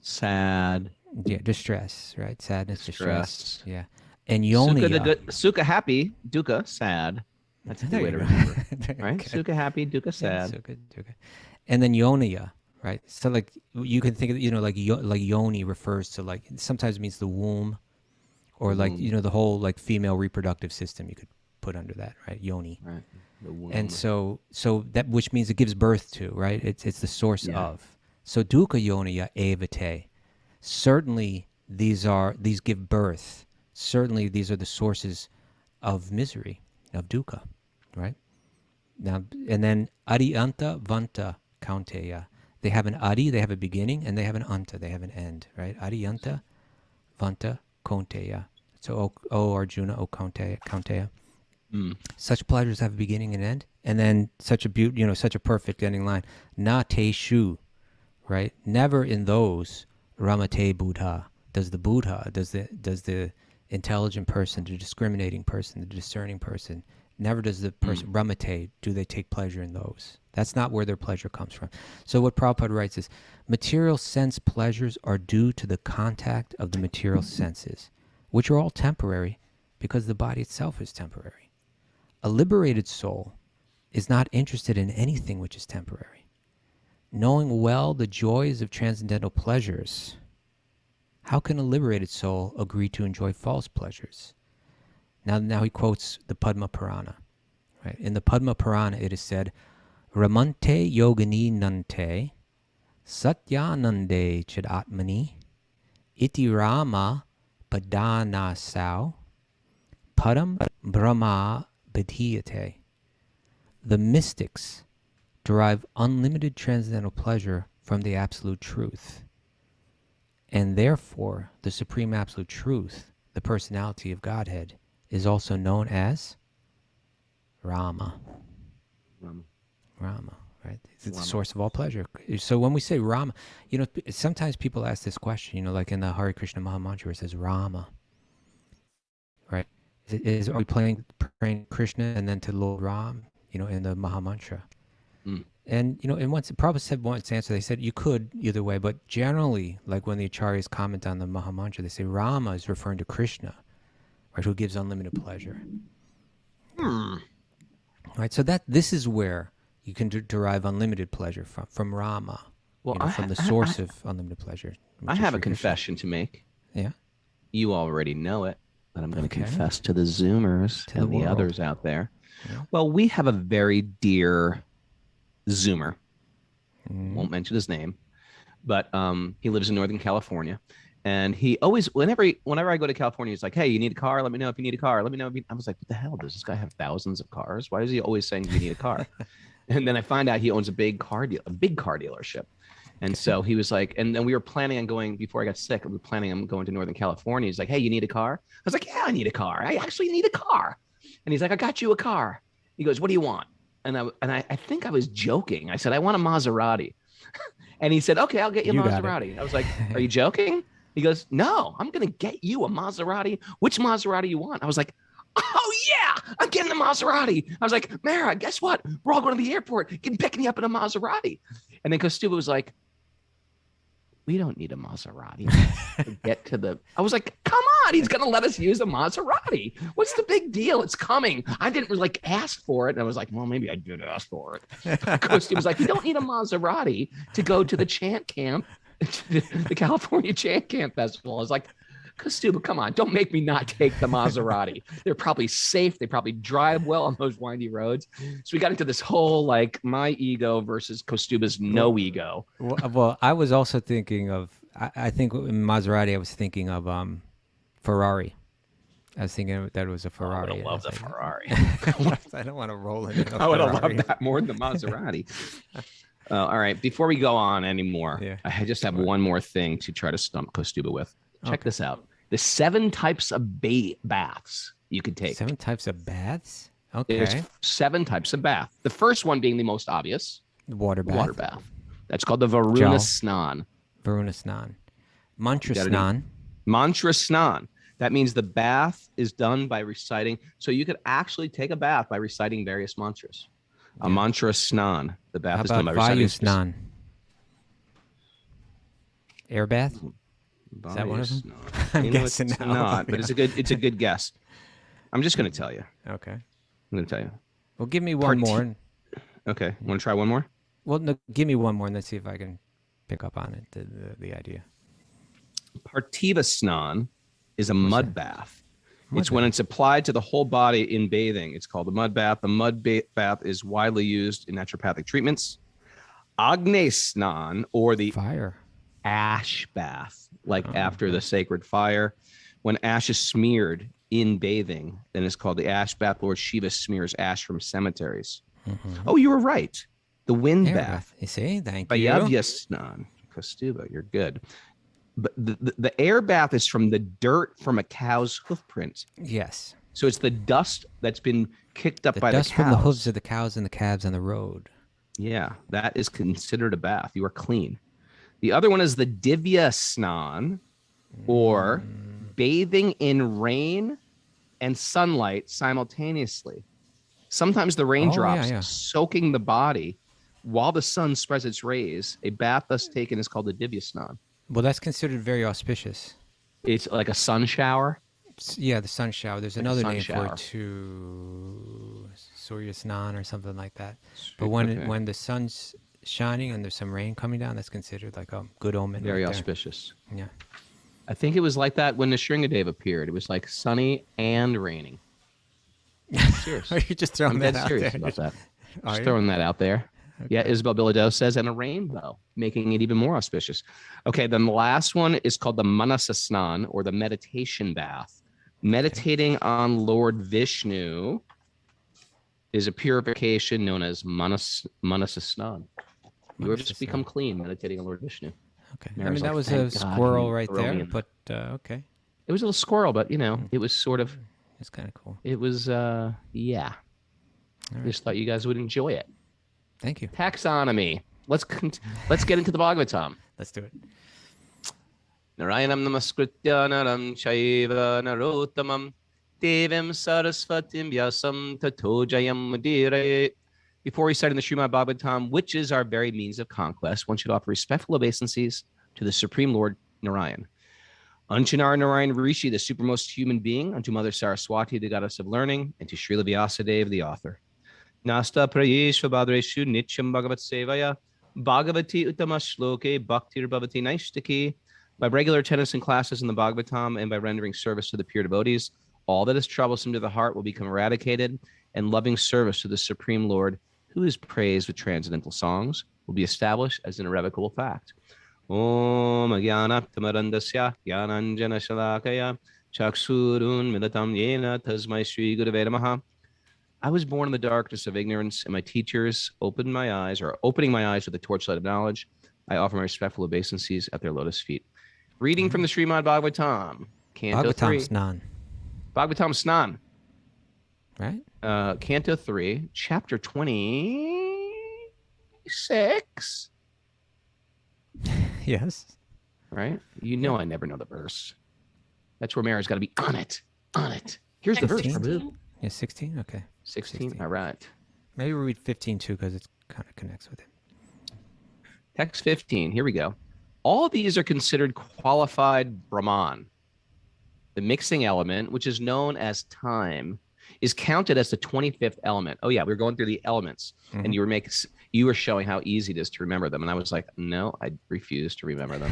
S2: sad,
S1: distress, right? Sadness, distress. Yeah. And
S2: Sukha,
S1: yoniya.
S2: sukha happy, dukkha sad. That's a good
S1: There
S2: way
S1: you
S2: to
S1: go.
S2: remember,
S1: Very
S2: right?
S1: good.
S2: Sukha happy, dukkha
S1: Yeah,
S2: sad.
S1: so good, so good. And then yoniya, right? So like you can think of, like like yoni refers to like, sometimes means the womb, or like, the whole like female reproductive system you could put under that, right? Yoni.
S2: Right. The womb.
S1: And so that, which means it gives birth to, right? It's the source
S2: Yeah.
S1: of. So dukkha yoniya evate. Certainly these give birth. Certainly these are the sources of misery, of dukkha, right? Now, and then adi anta vanta kaunteya. They have an adi, they have a beginning, and they have an anta, they have an end, right? Adi anta vanta kaunteya. So, O Arjuna, O Kaunteya. Such pleasures have a beginning and end, and then such a such a perfect ending line. Na te shu, right? Never in those ramate buddha does the intelligent person, the discriminating person, the discerning person. Never does the person ramate do they take pleasure in those. That's not where their pleasure comes from. So what Prabhupada writes is, material sense pleasures are due to the contact of the material senses, which are all temporary because the body itself is temporary. A liberated soul is not interested in anything which is temporary. Knowing well the joys of transcendental pleasures, how can a liberated soul agree to enjoy false pleasures? Now he quotes the Padma Purana. Right? In the Padma Purana it is said, Ramante yogini nante satyanande chidatmani iti rama padana sao padam brahma bidhiyate. The mystics derive unlimited transcendental pleasure from the absolute truth. And therefore, the supreme absolute truth, the personality of Godhead, is also known as Rama. Rama, right? It's the source of all pleasure. So when we say Rama, sometimes people ask this question, like in the Hare Krishna Maha Mantra where it says Rama, right? Are we praying Krishna and then to Lord Ram, in the Maha Mantra? And, and once Prabhupada said once answer, they said you could either way, but generally, like when the Acharyas comment on the Maha Mantra, they say Rama is referring to Krishna, right, who gives unlimited pleasure. Right, so this is where you can derive unlimited pleasure from Rama, from the source of unlimited pleasure.
S2: I have a confession to make.
S1: Yeah?
S2: You already know it, but I'm going to confess to the Zoomers and the others out there. Yeah. Well, we have a very dear Zoomer. Won't mention his name, but he lives in Northern California. And he always, whenever I go to California, he's like, hey, you need a car? Let me know if you need a car. Let me know. I was like, what the hell? Does this guy have thousands of cars? Why is he always saying you need a car? And then I find out he owns a big car dealership. And so he was like, and then we were planning on going, before I got sick, we were planning on going to Northern California. He's like, hey, you need a car? I was like, yeah, I need a car. I actually need a car. And he's like, I got you a car. He goes, what do you want? And I think I was joking. I said, I want a Maserati. And he said, okay, I'll get you a Maserati. I was like, are you joking? He goes, no, I'm going to get you a Maserati. Which Maserati you want? I was like, oh, yeah, I'm getting a Maserati. I was like, Mara, guess what? We're all going to the airport. Picking you up in a Maserati. And then Kaustubha was like, we don't need a Maserati to get to the... I was like, come on, he's going to let us use a Maserati. What's the big deal? It's coming. I didn't ask for it. And I was like, well, maybe I did ask for it. Kaustubha was like, you don't need a Maserati to go to the chant camp, the California Chant Camp Festival. I was like, Kaustubha, come on, don't make me not take the Maserati. They're probably safe. They probably drive well on those windy roads. So we got into this whole my ego versus Kaustubha's no ego.
S1: Well, I was also thinking of, I think in Maserati, I was thinking of Ferrari. I was thinking that it was a Ferrari.
S2: I would love the Ferrari.
S1: I don't want to roll in it.
S2: I would have loved that more than the Maserati. All right, before we go on anymore, I just have one more thing to try to stump Kaustubha with. Check this out. The 7 types of baths you could take.
S1: 7 types of baths? Okay.
S2: There's 7 types of bath. The first one being the most obvious.
S1: The water bath.
S2: Water bath. That's called the Varuna Snan.
S1: Varuna Snan. Mantra Snan.
S2: Mantra Snan. That means the bath is done by reciting. So you could actually take a bath by reciting various mantras. A mantra Snan. The bath is done by reciting.
S1: Vayu Snan. Air bath?
S2: Body
S1: that one of them?
S2: snot.
S1: I'm
S2: You know,
S1: guessing
S2: it's
S1: no.
S2: not, but it's a good guess. I'm just going to tell you.
S1: Okay.
S2: I'm going to tell you.
S1: Well, give me one more.
S2: Okay. Want to try one more?
S1: Well, no, give me one more and let's see if I can pick up on it, the idea.
S2: Partiva snan is a mud bath. It's when
S1: bath.
S2: it's applied to the whole body in bathing. It's called a mud bath. The mud bath is widely used in naturopathic treatments. Agne snan, or the
S1: Fire.
S2: ash bath, like after the sacred fire. When ash is smeared in bathing, then it's called the ash bath. Lord Shiva smears ash from cemeteries. Oh, you were right. The wind
S1: Air
S2: bath.
S1: You see? Thank you.
S2: Bhakti-yogi Kaustubha, you're good. But the air bath is from the dirt from a cow's hoof print.
S1: Yes.
S2: So it's the dust that's been kicked up by the
S1: dust
S2: cows.
S1: from the hooves of the cows and the calves on the road.
S2: Yeah, that is considered a bath. You are clean. The other one is the divya snan, or bathing in rain and sunlight simultaneously. Sometimes the raindrops soaking the body while the sun spreads its rays. A bath thus taken is called the divya snan.
S1: Well, that's considered very auspicious.
S2: It's like a sun shower.
S1: Yeah, the sun shower. There's another name
S2: shower.
S1: for it too, Surya Snan or something like that. But when the sun's shining and there's some rain coming down, that's considered like a good omen.
S2: Very
S1: right
S2: auspicious.
S1: Yeah.
S2: I think it was like that when the Shringadev appeared. It was like sunny and raining. Serious.
S1: Are you just throwing
S2: I'm
S1: that
S2: dead
S1: out
S2: serious
S1: there?
S2: about that.
S1: Are
S2: Just
S1: you?
S2: throwing that out there. Okay. Yeah, Isabel Bilodeau says, and a rainbow, making it even more auspicious. Okay, then the last one is called the Manasa Snan, or the meditation bath. Meditating on Lord Vishnu is a purification known as Manasa Snan. You have just become clean meditating on Lord Vishnu.
S1: Okay.
S2: Mary's
S1: that
S2: like,
S1: was
S2: "Thank
S1: a
S2: God
S1: squirrel
S2: you
S1: right
S2: throw me
S1: there,
S2: in
S1: but okay.
S2: It was a little squirrel, but it was sort of.
S1: It's kind of cool.
S2: It was yeah. I just thought you guys would enjoy it.
S1: Thank you.
S2: Taxonomy. Let's get into the Bhagavatam.
S1: Let's do it.
S2: Narayanam namaskritya naram chaiva narottamam devim sarasvatim vyasam tato jayam mudire. Before we start in the Srimad Bhagavatam, which is our very means of conquest, one should offer respectful obeisances to the Supreme Lord Narayan. Unto Narayan Rishi, the supermost human being, unto Mother Saraswati, the goddess of learning, and to Srila Vyasadeva, the author. Nasta prayeshva badreshu nityam bhagavat sevaya bhagavati uttama shloke bhaktir bhavati naishtaki. By regular attendance in classes in the Bhagavatam and by rendering service to the pure devotees, all that is troublesome to the heart will become eradicated, and loving service to the Supreme Lord, who is praised with transcendental songs, will be established as an irrevocable fact. Om Agyanaptamarandasya Gyananjana Shalakaya Chaksurun Milatam Yena Tasmai Shri Gurave Namaha. I was born in the darkness of ignorance, and my teachers opening my eyes with the torchlight of knowledge. I offer my respectful obeisances at their lotus feet. Reading from the Srimad Bhagavatam, Canto 3.
S1: Snan.
S2: Bhagavatam Snan.
S1: Right?
S2: Canto 3, Chapter 26.
S1: Yes.
S2: Right? You know I never know the verse. That's where Mary's got to be on it. On it. Here's the verse.
S4: 16?
S1: Yeah, 16? Okay.
S2: 16. All right.
S1: Maybe we'll read 15 too because it kind of connects with it.
S2: Text 15. Here we go. All of these are considered qualified Brahman. The mixing element, which is known as time, is counted as the 25th element. Oh yeah, we were going through the elements, and you were showing how easy it is to remember them, and I was like, no, I refuse to remember them.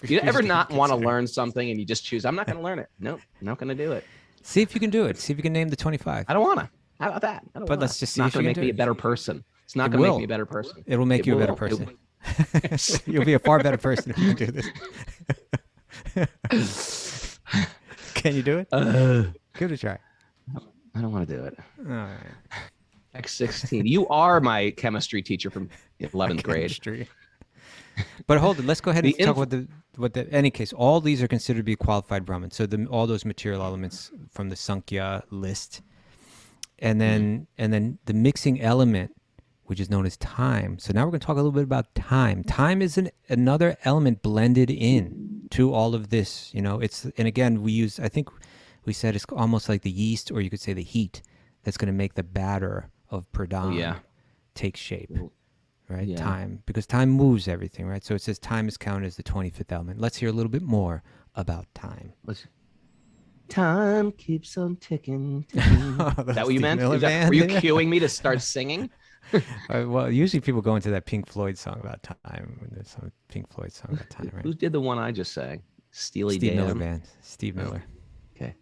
S2: You ever not want to learn something and you just choose, I'm not going to learn it. Nope, not going to do it.
S1: See if you can do it. See if you can name the 25.
S2: I don't want to. How about that?
S1: But let's just see if
S2: it's not
S1: you
S2: going
S1: can
S2: to
S1: do
S2: make me
S1: it.
S2: a better person. It's not going to make me a better person.
S1: It'll make you a better person. You'll be a far better person if you can do this. Can you do it? Give it a try.
S2: I don't want to do it.
S1: All right.
S2: X16. You are my chemistry teacher from 11th grade.
S1: Chemistry. But hold it. Let's go ahead and talk about in any case, all these are considered to be qualified Brahman. So all those material elements from the Sankhya list, and then the mixing element, which is known as time. So now we're going to talk a little bit about time. Time is another element blended in to all of this. And again, I think we said it's almost like the yeast, or you could say the heat that's going to make the batter of pradhan take shape. right?
S2: Yeah.
S1: Time, because time moves everything, right? So it says time is counted as the 25th element. Let's hear a little bit more about time.
S2: Time keeps on ticking. Is that what you
S1: Steve
S2: meant?
S1: Miller Band,
S2: Were you
S1: yeah.
S2: cueing me to start singing?
S1: Well, usually people go into that Pink Floyd song about time. When there's some Pink Floyd song about time, right?
S2: Who did the one I just sang? Steely
S1: Steve Miller
S2: Dan.
S1: Band. Steve Miller.
S2: Okay.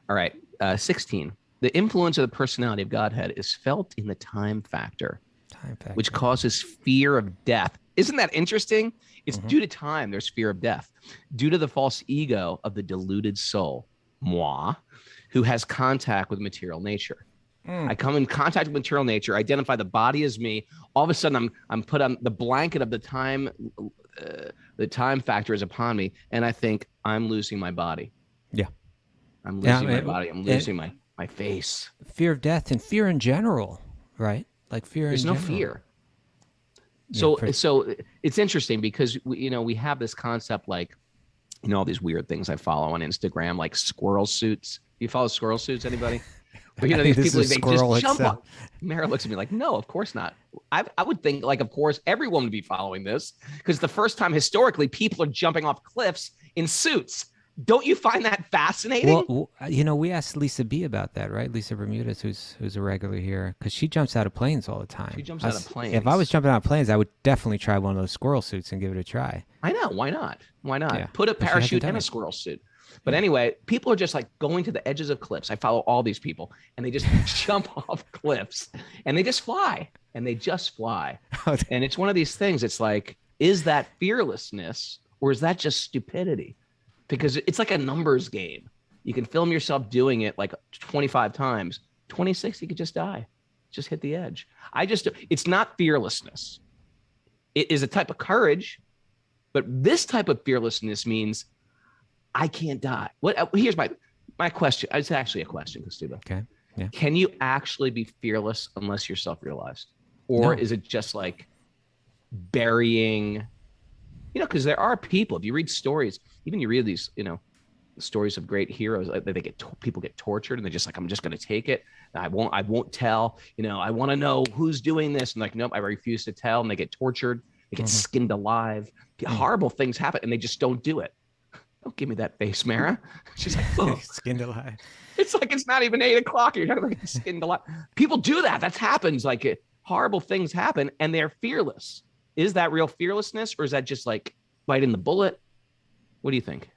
S2: All right. 16. The influence of the personality of Godhead is felt in the time factor,
S1: Time factor.
S2: which causes fear of death. Isn't that interesting? It's due to time, there's fear of death. Due to the false ego of the deluded soul, moi, who has contact with material nature. I come in contact with material nature, identify the body as me. All of a sudden, I'm put on the blanket of the time factor is upon me, and I think I'm losing my body.
S1: Yeah.
S2: I'm losing my body. I'm losing my face.
S1: Fear of death and fear in general, right? Like fear
S2: There's
S1: in
S2: no
S1: general.
S2: fear.
S1: Yeah,
S2: So it's interesting because we have this concept like, all these weird things I follow on Instagram, like squirrel suits. Do you follow squirrel suits, anybody? But these
S1: This
S2: people,
S1: is
S2: they
S1: squirrel
S2: just jump
S1: itself.
S2: on. Mara looks at me like, no, of course not. I would think like, of course, everyone would be following this because the first time historically people are jumping off cliffs in suits. Don't you find that fascinating?
S1: Well, we asked Lisa B about that, right? Lisa Bermudez, who's a regular here, because she jumps out of planes all the time.
S2: She jumps out of planes.
S1: If I was jumping out of planes, I would definitely try one of those squirrel suits and give it a try.
S2: I know. Why not? Why not?
S1: Yeah,
S2: Put a
S1: but she hasn't
S2: parachute
S1: done
S2: and a
S1: it.
S2: squirrel suit. But anyway, people are just like going to the edges of cliffs. I follow all these people and they just jump off cliffs and they just fly and they just fly. And it's one of these things. It's like, is that fearlessness or is that just stupidity? Because it's like a numbers game. You can film yourself doing it like 25 times. 26, you could just die. Just hit the edge. It's not fearlessness. It is a type of courage, but this type of fearlessness means I can't die. Here's my question. It's actually a question, Kaustubha.
S1: Okay. Yeah.
S2: Can you actually be fearless unless you're self-realized? Or
S1: No.
S2: is it just like burying, because there are people, if you read stories, even you read these, stories of great heroes, people get tortured and they're just like, I'm just going to take it. I won't tell, I want to know who's doing this. And like, nope, I refuse to tell. And they get tortured. They get skinned alive. Horrible things happen and they just don't do it. Don't give me that face, Mara. She's like, oh.
S1: Skinned alive.
S2: It's like it's not even 8 o'clock. You're talking about getting skinned alive. People do that. That happens. Like horrible things happen and they're fearless. Is that real fearlessness or is that just like biting the bullet? What do you think?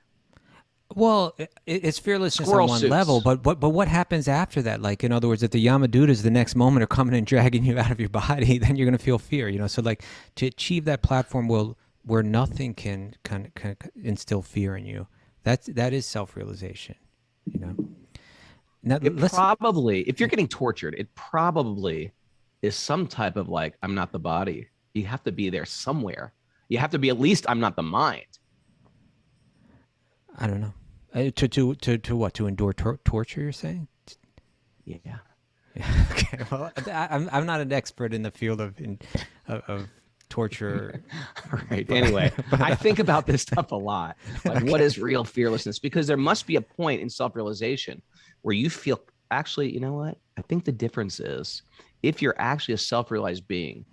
S1: Well, it's fearlessness
S2: Squirrel
S1: on one
S2: suits.
S1: level, but what happens after that? Like, in other words, if the Yamadutas the next moment are coming and dragging you out of your body, then you're going to feel fear, So like to achieve that platform where nothing can instill fear in you, that is self-realization, Now,
S2: Probably, if you're getting tortured, it probably is some type of like, I'm not the body. You have to be there somewhere. You have to be at least, I'm not the mind.
S1: I don't know. To what? To endure torture? You're saying?
S2: Yeah.
S1: Okay. Well, I'm not an expert in the field of torture.
S2: All right. Anyway, I think about this stuff a lot. Like, what is real fearlessness? Because there must be a point in self-realization where you feel, actually, you know what? I think the difference is if you're actually a self-realized being,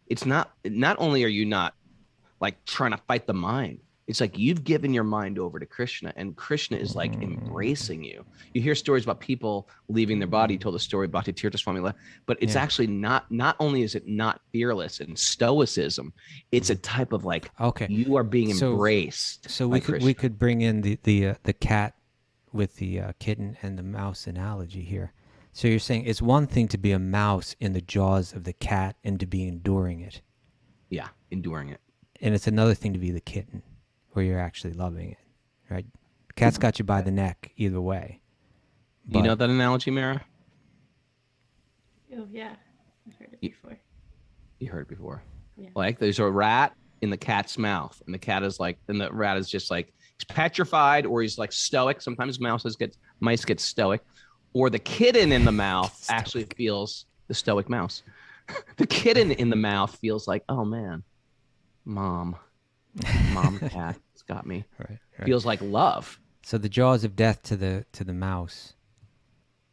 S2: it's not only are you not like trying to fight the mind, it's like you've given your mind over to Krishna and Krishna is like embracing you. You hear stories about people leaving their body. You told the story about Bhakti Swami, but it's actually not only is it not fearless and stoicism, it's a type of like, you are being embraced.
S1: So
S2: by
S1: we could bring in the cat with the kitten and the mouse analogy here. So you're saying it's one thing to be a mouse in the jaws of the cat and to be enduring it.
S2: Yeah, enduring it.
S1: And it's another thing to be the kitten, where you're actually loving it, right? Cat's got you by the neck either way.
S2: You know that analogy, Mara?
S4: Oh, yeah. I've heard it before.
S2: You heard it before.
S4: Yeah.
S2: Like there's a rat in the cat's mouth and the cat is like, and the rat is just like, he's petrified or he's like stoic. Sometimes mice get stoic, or the kitten in the mouth actually feels the stoic mouse. The kitten in the mouth feels like, oh man, mom cat has got me.
S1: Right.
S2: Feels like love.
S1: So the jaws of death to the mouse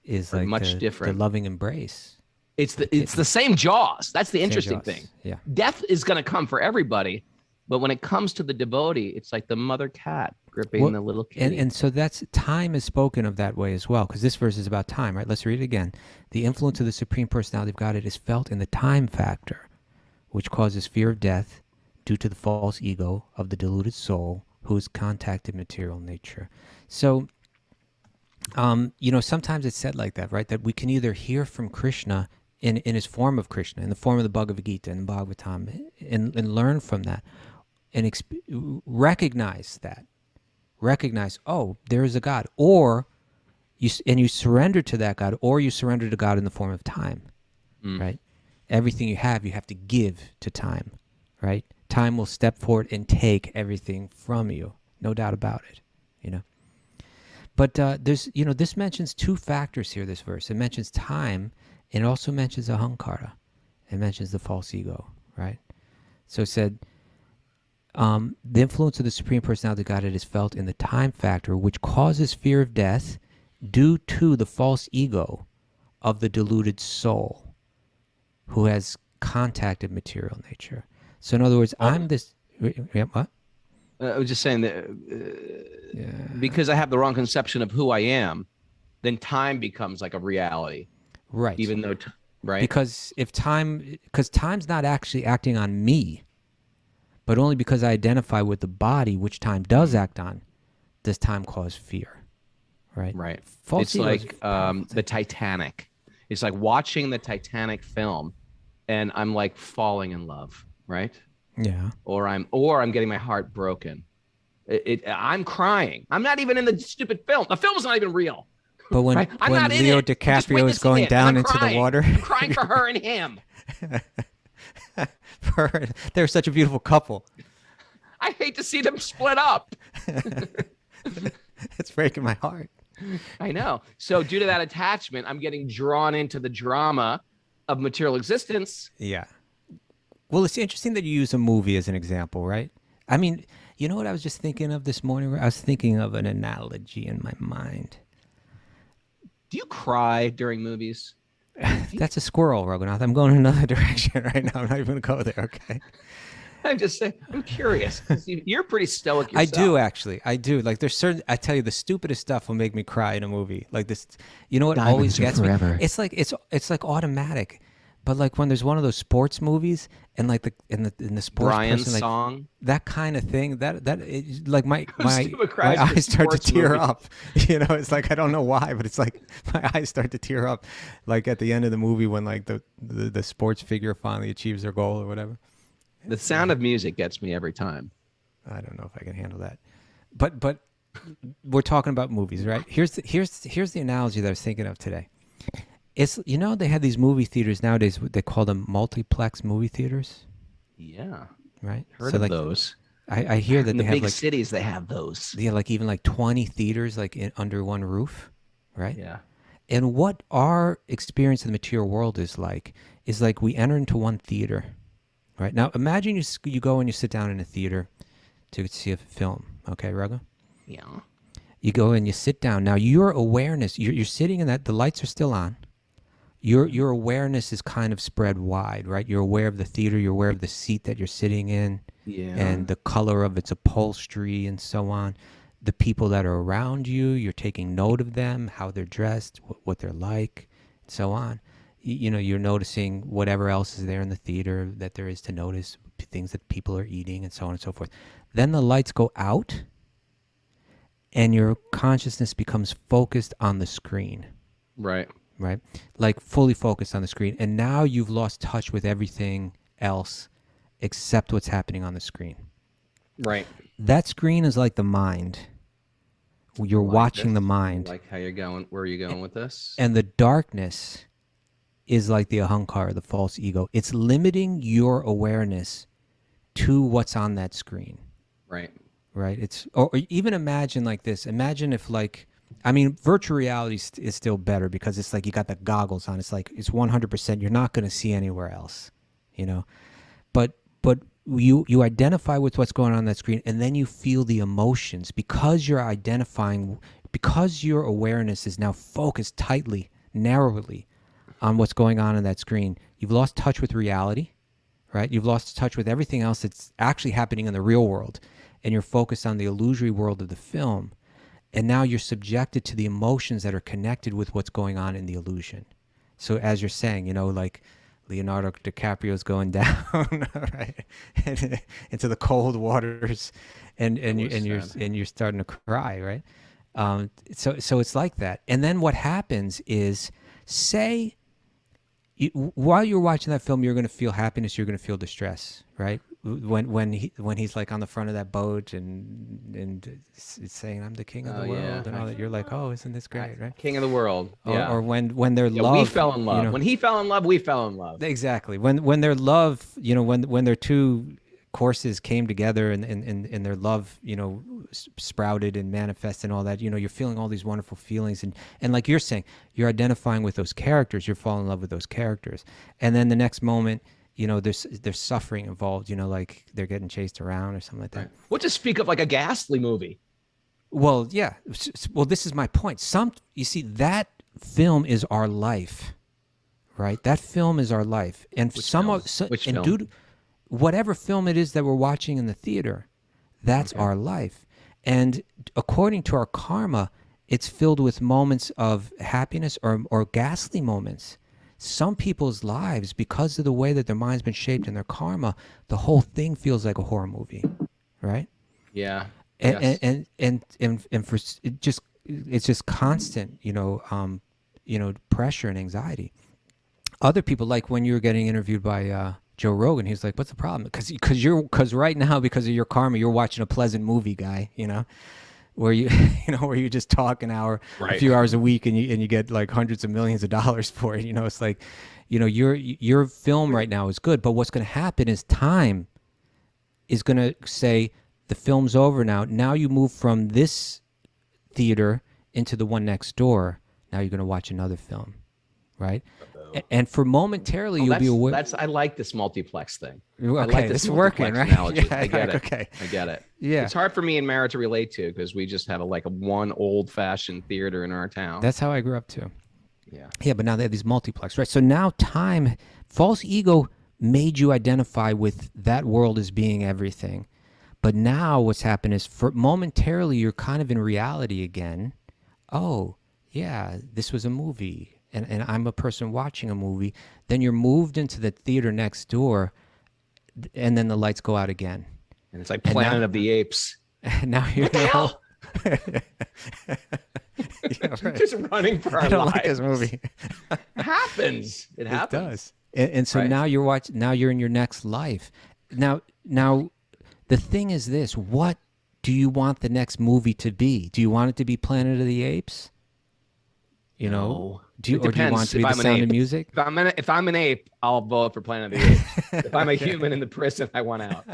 S1: is
S2: Are
S1: like
S2: much
S1: the
S2: different.
S1: loving embrace.
S2: It's the same jaws. That's the interesting
S1: jaws.
S2: thing.
S1: Yeah.
S2: Death is going to come for everybody, but when it comes to the devotee, it's like the mother cat gripping the little kitty.
S1: And so that's time is spoken of that way as well, because this verse is about time, right? Let's read it again. The influence of the Supreme Personality of Godhead is felt in the time factor, which causes fear of death due to the false ego of the deluded soul who has contacted material nature. So, sometimes it's said like that, right? That we can either hear from Krishna in his form of Krishna, in the form of the Bhagavad Gita and the Bhagavatam, and learn from that, and recognize that. Recognize, oh, there is a God, or you surrender to that God, or you surrender to God in the form of time, right? Everything you have to give to time, right? Time will step forward and take everything from you, no doubt about it, But this mentions two factors here, this verse. It mentions time, and it also mentions ahankara. It mentions the false ego, right? So it said, the influence of the Supreme Personality of Godhead is felt in the time factor, which causes fear of death due to the false ego of the deluded soul who has contacted material nature. So in other words, I'm this... What?
S2: I was just saying that because I have the wrong conception of who I am, then time becomes like a reality.
S1: Right.
S2: Even though, right?
S1: Because time's not actually acting on me, but only because I identify with the body, which time does act on, does time cause fear, right?
S2: Right.
S1: False
S2: It's
S1: ego
S2: like
S1: is
S2: the Titanic. It's like watching the Titanic film, and I'm like falling in love, right?
S1: Yeah.
S2: Or I'm getting my heart broken. I'm crying. I'm not even in the stupid film. The film's not even real.
S1: But when,
S2: right? I'm
S1: when
S2: not
S1: Leo
S2: in it.
S1: DiCaprio is going down into the water,
S2: I'm crying for her and him.
S1: They're such a beautiful couple.
S2: I hate to see them split up.
S1: It's breaking my heart.
S2: I know. So due to that attachment, I'm getting drawn into the drama of material existence.
S1: Yeah. Well, it's interesting that you use a movie as an example, right? I mean, you know what I was just thinking of this morning? I was thinking of an analogy in my mind.
S2: Do you cry during movies?
S1: That's a squirrel, Raghunath. I'm going in another direction right now. I'm not even going to go there, okay?
S2: I'm just saying, I'm curious. You're pretty stoic yourself.
S1: I do, actually. I do. Like, there's certain, I tell you, the stupidest stuff will make me cry in a movie. Like this, you know what always gets me? It's like automatic. But like when there's one of those sports movies and like in the sports
S2: Brian's
S1: person, like,
S2: song,
S1: that kind of thing, like my
S2: Stupid cries for
S1: eyes start to
S2: sports
S1: tear
S2: movies.
S1: up. It's like, I don't know why, but it's like my eyes start to tear up. Like at the end of the movie when like the sports figure finally achieves their goal or whatever.
S2: the sound of music gets me every time.
S1: I don't know if I can handle that. But we're talking about movies, right? Here's the analogy that I was thinking of today. It's, they had these movie theaters nowadays. They call them multiplex movie theaters,
S2: Yeah,
S1: right?
S2: heard of those.
S1: I hear that
S2: In
S1: they
S2: the
S1: have
S2: big
S1: like
S2: cities, they have those.
S1: yeah, like even like 20 theaters like under one roof, right?
S2: Yeah.
S1: And what our experience of the material world is like we enter into one theater, right? Now imagine you go and you sit down in a theater to see a film, okay, Raghu?
S2: Yeah.
S1: You go and you sit down. Now your awareness, you're sitting in that, the lights are still on. Your awareness is kind of spread wide, right? You're aware of the theater, you're aware of the seat that you're sitting in,
S2: Yeah.
S1: and the color of its upholstery and so on. The people that are around you, you're taking note of them, how they're dressed, what they're like, and so on. You're noticing whatever else is there in the theater that there is to notice, things that people are eating and so on and so forth. Then the lights go out and your consciousness becomes focused on the screen.
S2: Right.
S1: Right? Like fully focused on the screen. And now you've lost touch with everything else except what's happening on the screen.
S2: Right.
S1: That screen is like the mind. You're watching the mind.
S2: Like how you're going. Where are you going with this?
S1: And the darkness is like the ahankara, the false ego. It's limiting your awareness to what's on that screen.
S2: Right.
S1: Right? Or even imagine like this. Imagine if virtual reality is still better because it's like you got the goggles on. It's like it's 100%. You're not going to see anywhere else, But you identify with what's going on that screen, and then you feel the emotions because you're identifying, because your awareness is now focused tightly, narrowly on what's going on in that screen, you've lost touch with reality, right? You've lost touch with everything else that's actually happening in the real world, and you're focused on the illusory world of the film. And now you're subjected to the emotions that are connected with what's going on in the illusion. So as you're saying, like Leonardo DiCaprio's going down, right, into the cold waters, and you're starting to cry, right? So it's like that. And then what happens is, say, while you're watching that film, you're going to feel happiness, you're going to feel distress, right? When he's like on the front of that boat and it's saying, "I'm the king of the world," and all that, you're like, "Oh, isn't this great?" Right?
S5: King of the world. Yeah.
S1: Or when their love,
S5: we fell in love. When he fell in love, we fell in love.
S1: Exactly. When their love, when their two courses came together and their love, sprouted and manifested and all that, you're feeling all these wonderful feelings, and like you're saying, you're identifying with those characters, you're falling in love with those characters, and then the next moment, there's suffering involved, like they're getting chased around or something like that.
S5: Right. We'll just speak of like a ghastly movie.
S1: Well, yeah. Well, this is my point. You see, that film is our life, right? That film is our life, and
S5: Which film?
S1: Dude, whatever film it is that we're watching in the theater, that's our life. And according to our karma, it's filled with moments of happiness or ghastly moments. Some people's lives, because of the way that their mind's been shaped in their karma, the whole thing feels like a horror movie, right?
S5: Yeah.
S1: And for it's just constant, pressure and anxiety. Other people, like when you were getting interviewed by Joe Rogan, he's like, "What's the problem?" Because right now, because of your karma, you're watching a pleasant movie, guy. Where you where you just talk an hour,
S5: right,
S1: a few hours a week, and you get like hundreds of millions of dollars for it. It's like, your film right now is good, but what's going to happen is time is going to say the film's over now. Now you move from this theater into the one next door. Now you're going to watch another film, right? And for momentarily, you'll be aware.
S5: I like this multiplex thing.
S1: Okay,
S5: I like this
S1: it's working, right?
S5: Analogy.
S1: Yeah,
S5: I get it.
S1: Okay,
S5: I get it.
S1: Yeah,
S5: it's hard for me and Mara to relate to because we just have a one old-fashioned theater in our town.
S1: That's how I grew up too.
S5: Yeah,
S1: but now they have these multiplex, right? So now false ego made you identify with that world as being everything. But now what's happened is, for momentarily, you're kind of in reality again. Oh, yeah, this was a movie. And I'm a person watching a movie. Then you're moved into the theater next door, and then the lights go out again.
S5: And it's like Planet of the Apes.
S1: And now you're
S5: what the hell?
S1: Yeah, right.
S5: Just running for our lives.
S1: I don't like this movie.
S5: It happens. It happens.
S1: It does. And so
S5: right.
S1: Now you're watching. Now you're in your next life. Now, the thing is this: what do you want the next movie to be? Do you want it to be Planet of the Apes?
S5: No.
S1: Do you want it to be The Sound of Music?
S5: If I'm an ape, I'll vote for Planet of the Apes. If I'm a human in the prison, I want out.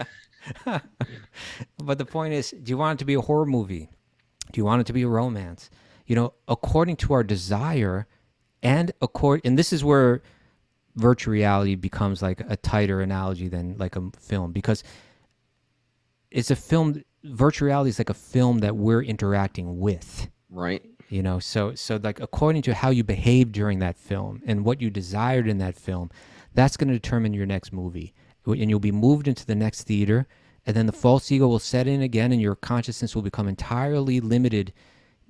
S1: But the point is, do you want it to be a horror movie? Do you want it to be a romance? According to our desire, and this is where virtual reality becomes like a tighter analogy than like a film, because it's a film. Virtual reality is like a film that we're interacting with.
S5: Right.
S1: So like according to how you behaved during that film and what you desired in that film, that's going to determine your next movie. And you'll be moved into the next theater, and then the false ego will set in again, and your consciousness will become entirely limited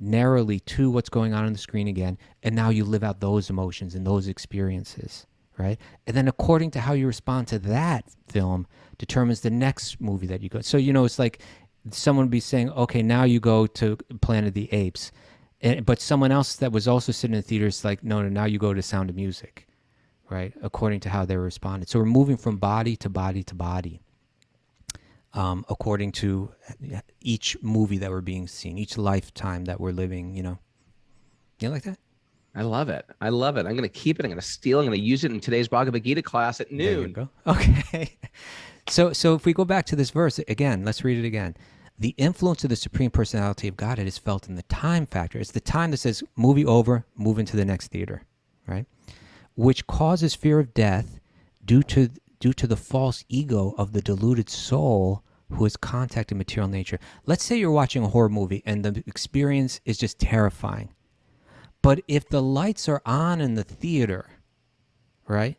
S1: narrowly to what's going on the screen again. And now you live out those emotions and those experiences, right? And then according to how you respond to that film determines the next movie that you go. So, it's like someone would be saying, okay, now you go to Planet of the Apes. But someone else that was also sitting in the theater is like, no, now you go to Sound of Music, right? According to how they responded. So we're moving from body to body to body, according to each movie that we're being seen, each lifetime that we're living, You like that?
S5: I love it. I'm going to keep it. I'm going to steal it. I'm going to use it in today's Bhagavad Gita class at noon.
S1: There you go. Okay. So if we go back to this verse again, let's read it again. The influence of the Supreme Personality of Godhead is felt in the time factor. It's the time that says, movie over, move into the next theater, right? Which causes fear of death due to the false ego of the deluded soul who has contacted material nature. Let's say you're watching a horror movie and the experience is just terrifying. But if the lights are on in the theater, right?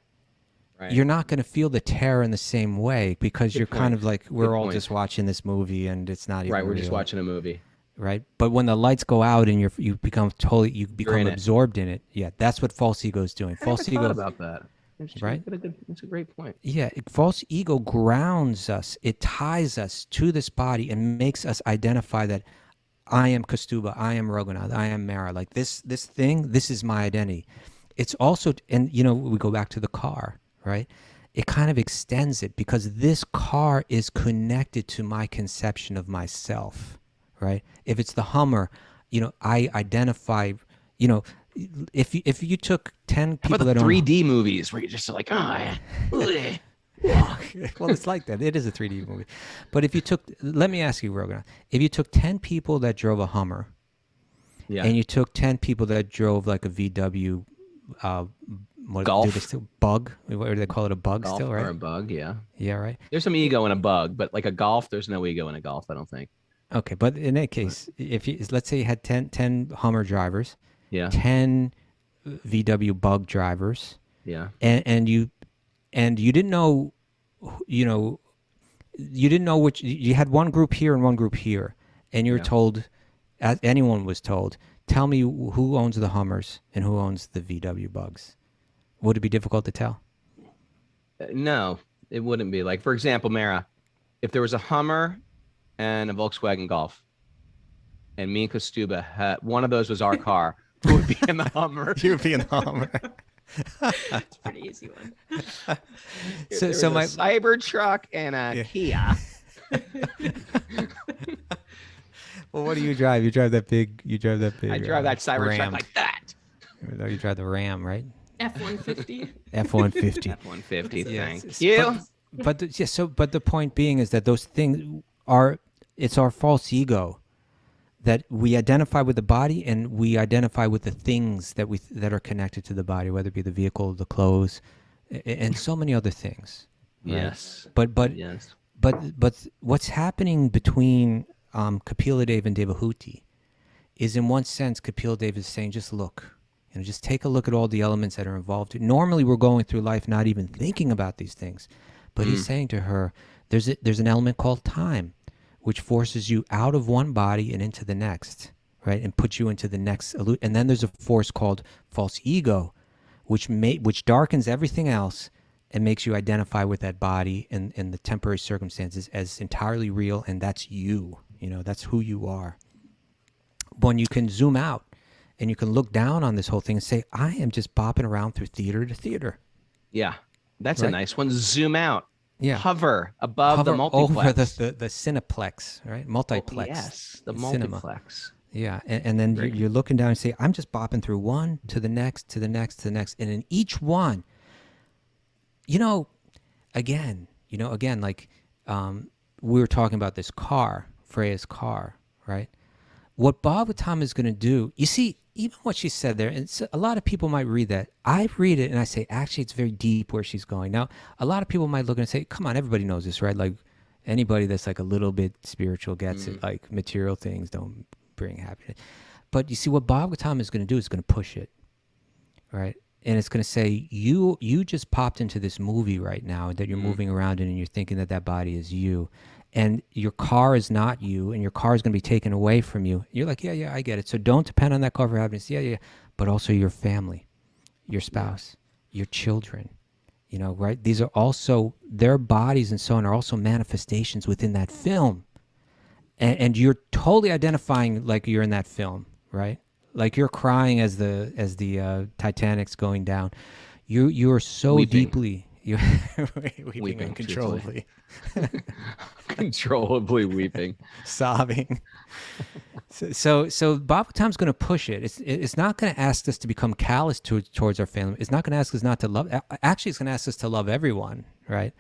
S5: Right.
S1: You're not going to feel the terror in the same way because
S5: Good
S1: you're kind
S5: point.
S1: of like, we're
S5: Good
S1: all
S5: point.
S1: just watching this movie and it's not even
S5: Right. We're just
S1: real,
S5: watching a movie.
S1: right? But when the lights go out and you become
S5: in it.
S1: absorbed in it. Yeah, that's what false ego is doing.
S5: I never
S1: False ego,
S5: thought about that.
S1: right?
S5: That's a great point.
S1: Yeah, false ego grounds us. It ties us to this body and makes us identify that I am Kaustubha, I am Raghunath, I am Mara. Like this thing, this is my identity. It's also, and we go back to the car, right? It kind of extends it because this car is connected to my conception of myself, right? If it's the Hummer, I identify, if you took 10
S5: How
S1: people
S5: about
S1: that
S5: the
S1: own
S5: 3D movies where you're just like,
S1: well, it's like that. It is a 3D movie. But let me ask you, Rogan, if you took 10 people that drove a Hummer,
S5: yeah,
S1: and you took 10 people that drove like a VW,
S5: Golf.
S1: Bug, what do they call it, a Bug
S5: Golf
S1: still, right?
S5: or a bug, yeah.
S1: Yeah, right.
S5: There's some ego in a bug, but like a Golf, there's no ego in a Golf, I don't think.
S1: Okay, but in that case, let's say you had 10 Hummer drivers,
S5: Yeah,
S1: 10 VW Bug drivers,
S5: yeah,
S1: and you didn't know, you didn't know which, you had one group here and one group here, and you were told, as anyone was told, tell me who owns the Hummers and who owns the VW Bugs. Would it be difficult to tell?
S5: No, it wouldn't be. Like, for example, Mara, if there was a Hummer and a Volkswagen Golf, and me and Kaustubha had one of those was our car, who would be in the Hummer?
S1: You would be in the Hummer.
S4: It's a pretty easy one.
S1: So my
S5: Cybertruck and a Kia.
S1: Well, what do you drive? You drive that big.
S5: I drive that Cybertruck
S1: Ram.
S5: like that.
S1: No, you drive the Ram, right?
S4: F-150.
S1: F-150.
S5: F-150.
S1: Yes.
S5: Thank you.
S1: But the point being is that those things it's our false ego that we identify with the body and we identify with the things that are connected to the body, whether it be the vehicle, the clothes, and so many other things. Right?
S5: Yes.
S1: But
S5: Yes.
S1: But what's happening between Kapila Dev and Devahuti is, in one sense, Kapila Dev is saying, just look. Just take a look at all the elements that are involved. Normally, we're going through life not even thinking about these things. But he's saying to her, there's an element called time, which forces you out of one body and into the next, right? And puts you into the next. And then there's a force called false ego, which darkens everything else and makes you identify with that body and the temporary circumstances as entirely real, and that's you. That's who you are. When you can zoom out and you can look down on this whole thing and say, I am just bopping around through theater to theater.
S5: Yeah. That's a
S1: Right.
S5: nice one. Zoom out.
S1: Yeah.
S5: Hover above the
S1: Hover
S5: multiplex.
S1: over the cineplex, right? Multiplex.
S5: Yes, the
S1: cinema.
S5: multiplex.
S1: Yeah, and then you're looking down and say, I'm just bopping through one to the next, to the next, to the next. And in each one, again, like we were talking about this car, Freya's car, right? What Bhagavatam is going to do, you see, even what she said there, and a lot of people might read that. I read it and I say, actually, it's very deep where she's going. Now, a lot of people might look and say, come on, everybody knows this, right? Like anybody that's like a little bit spiritual gets it, like material things don't bring happiness. But you see, what Bhagavatam is going to do is going to push it, right? And it's going to say, you just popped into this movie right now that you're moving around in, and you're thinking that body is you. And your car is not you, and your car is going to be taken away from you. You're like, yeah, I get it. So don't depend on that car for happiness. Yeah. But also your family, your spouse, your children, right? These are also, their bodies and so on are also manifestations within that film. And you're totally identifying like you're in that film, right? Like you're crying as the Titanic's going down. You are so
S5: Weeping.
S1: deeply... You're weeping uncontrollably.
S5: Controllably weeping.
S1: Sobbing. So Bhagavatam's going to push it. It's not going to ask us to become callous towards our family. It's not going to ask us not to love. Actually, it's going to ask us to love everyone, right?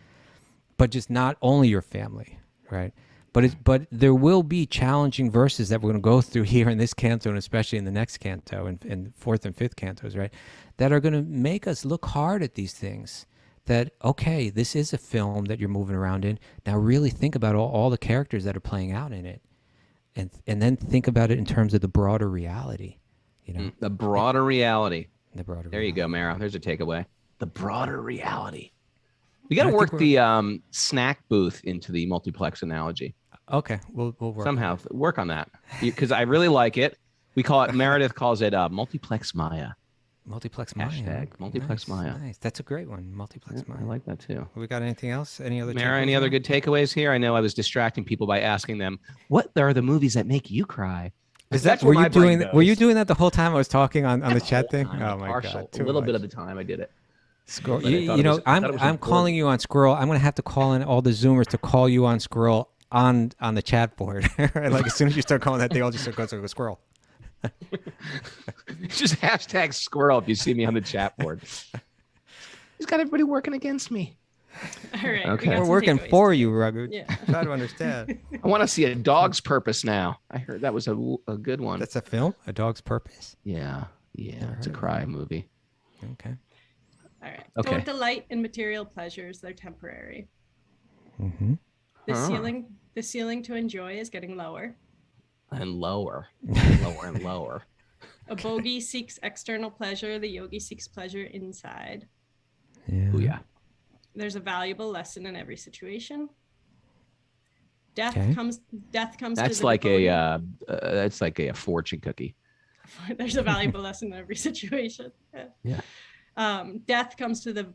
S1: But just not only your family, right? But there will be challenging verses that we're going to go through here in this canto, and especially in the next canto and in fourth and fifth cantos, right? That are going to make us look hard at these things. That, okay, this is a film that you're moving around in. Now really think about all the characters that are playing out in it. And then think about it in terms of the broader reality.
S5: The broader reality.
S1: The broader
S5: There you go, Mara. There's a takeaway. the broader reality. We got to
S1: I think
S5: work the snack booth into the multiplex analogy.
S1: Okay, we'll work
S5: Somehow work on that because I really like it. We call it, Meredith calls it Multiplex Maya.
S1: Multiplex Maya.
S5: Hashtag Multiplex Maya.
S1: Nice. That's a great one. Multiplex Maya.
S5: I like that too.
S1: We got anything else? Any other?
S5: Mara, any other good takeaways here? I know I was distracting people by asking them, what are the movies that make you cry?
S1: Is that were you doing? Were you doing that the whole time I was talking on the chat thing? Oh my god!
S5: A little bit of the time I did it.
S1: Squirrel. You know, I'm calling you on Squirrel. I'm gonna have to call in all the Zoomers to call you on Squirrel on the chat board. Like as soon as you start calling that, they all just start going to Squirrel.
S5: Just hashtag Squirrel if you see me on the chat board. He's got everybody working against me.
S4: All right.
S5: Okay.
S1: We're working for you, Raghu.
S4: Yeah.
S1: Try to understand.
S5: I want to see A Dog's Purpose now. I heard that was a good one.
S1: That's a film? A Dog's Purpose?
S5: Yeah. It's a cry movie.
S1: Okay.
S4: All right.
S5: Okay.
S4: Don't delight in material pleasures. They're temporary.
S1: Mm-hmm.
S4: The ceiling to enjoy is getting lower.
S5: And lower. And lower.
S4: A bogey seeks external pleasure. The yogi seeks pleasure inside.
S1: Yeah.
S5: Oh, yeah.
S4: There's a valuable lesson in every situation. Death
S1: Okay.
S4: comes.
S5: That's
S4: to the
S5: like
S4: devotee.
S5: that's like a fortune cookie.
S4: There's a valuable lesson in every situation.
S5: Yeah.
S4: Death comes to the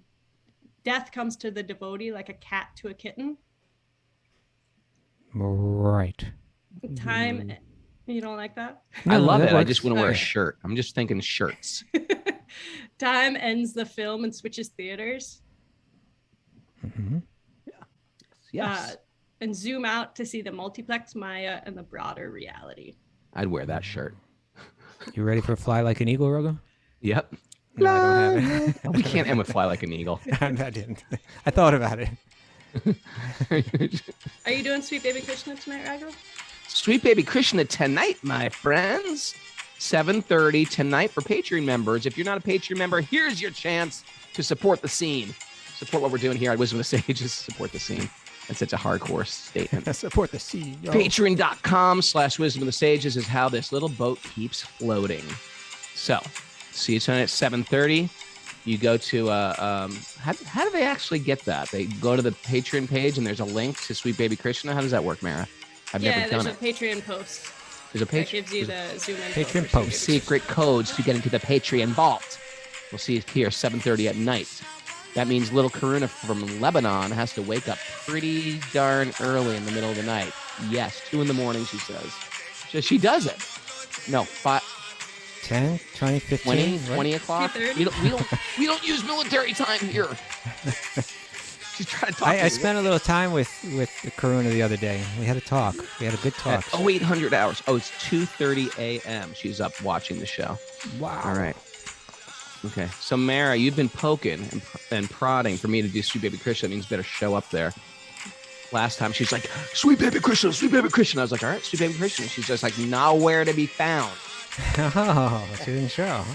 S4: devotee like a cat to a kitten.
S1: Right.
S4: Time. You don't like that?
S5: I love
S1: that
S5: it. I
S1: works.
S5: just want to wear a
S4: Okay.
S5: shirt. I'm just thinking shirts.
S4: Time ends the film and switches theaters.
S1: Mm-hmm.
S5: Yes.
S4: And zoom out to see the multiplex Maya and the broader reality.
S5: I'd wear that shirt.
S1: You ready for Fly Like an Eagle, Raghu?
S5: Yep.
S1: No, I don't have it.
S5: We can't end with Fly Like an Eagle.
S1: I didn't. I thought about it.
S4: Are you doing Sweet Baby Krishna tonight, Raghu?
S5: Sweet Baby Krishna tonight, my friends. 7:30 tonight for Patreon members. If you're not a Patreon member, here's your chance to support the scene. Support what we're doing here at Wisdom of the Sages. Support the scene. That's such a hardcore statement.
S1: Support the scene.
S5: Patreon.com/Wisdom of the Sages is how this little boat keeps floating. So, see you tonight at 7:30. You go to, how do they actually get that? They go to the Patreon page and there's a link to Sweet Baby Krishna. How does that work, Mara? I've never done it.
S4: There's a Patreon post.
S5: There's a
S4: That gives you the Zoom info.
S1: Patreon
S4: for
S1: post.
S4: Sweet Baby
S5: secret codes to get into the Patreon vault. We'll see you here 7:30 at night. That means little Karuna from Lebanon has to wake up pretty darn early in the middle of the night. Yes, 2 a.m, she says. So she does it. No,
S1: 10, 20, 15?
S5: 20,
S1: what?
S5: 20 o'clock.
S4: 2:30.
S5: We don't use military time here. She's trying to talk.
S1: I spent a little time with Karuna the other day. We had a talk. We had a good talk.
S5: 0800 hours. Oh, it's 2:30 a.m. She's up watching the show.
S1: Wow.
S5: All right. Okay. So, Mara, you've been poking and prodding for me to do Sweet Baby Krishna. That means better show up there. Last time, she's like, Sweet Baby Krishna, Sweet Baby Krishna. I was like, all right, Sweet Baby Krishna. She's just like, nowhere to be found.
S1: Oh, she didn't show. Huh?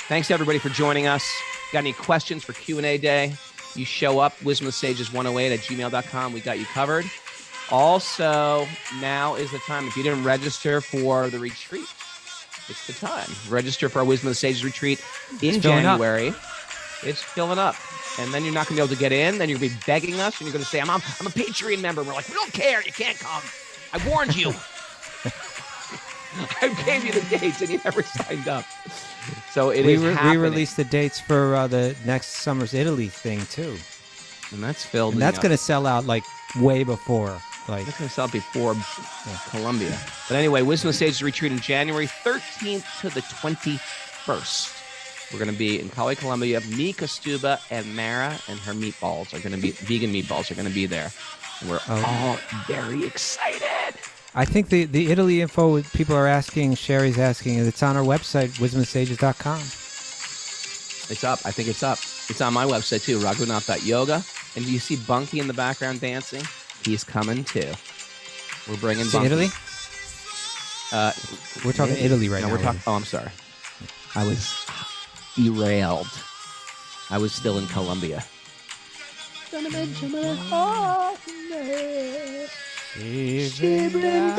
S5: Thanks to everybody for joining us. Got any questions for Q&A day? You show up, wisdomofsages108@gmail.com. We got you covered. Also, now is the time. If you didn't register for the retreat, it's the time. Register for our Wisdom of the Sages retreat in January. It's filling up. And then you're not going to be able to get in. Then you're going to be begging us, and you're going to say, I'm a Patreon member. We're like, we don't care. You can't come. I warned you. I gave you the dates, and you never signed up. So it is happening.
S1: We released the dates for the next summer's Italy thing, too.
S5: And that's filled.
S1: And that's going to sell out, like, way before. Like,
S5: That's going to sell before Columbia. But anyway, Wisdom of the Sages retreat in January 13th to the 21st. We're going to be in Cali, Columbia. Me, Kaustubha, and Mara and her meatballs are going to be, vegan meatballs are going to be there. And we're all very excited.
S1: I think the Italy info people are asking, Sherry's asking, it's on our website, wisdomofsages.com.
S5: It's up. I think it's up. It's on my website, too, Raghunath.yoga. And do you see Bunky in the background dancing? He's coming, too. We're bringing Bunky.
S1: Italy? We're talking Italy right now.
S5: We're talking. Oh, I'm sorry. I was derailed. I was still in Colombia.
S1: Even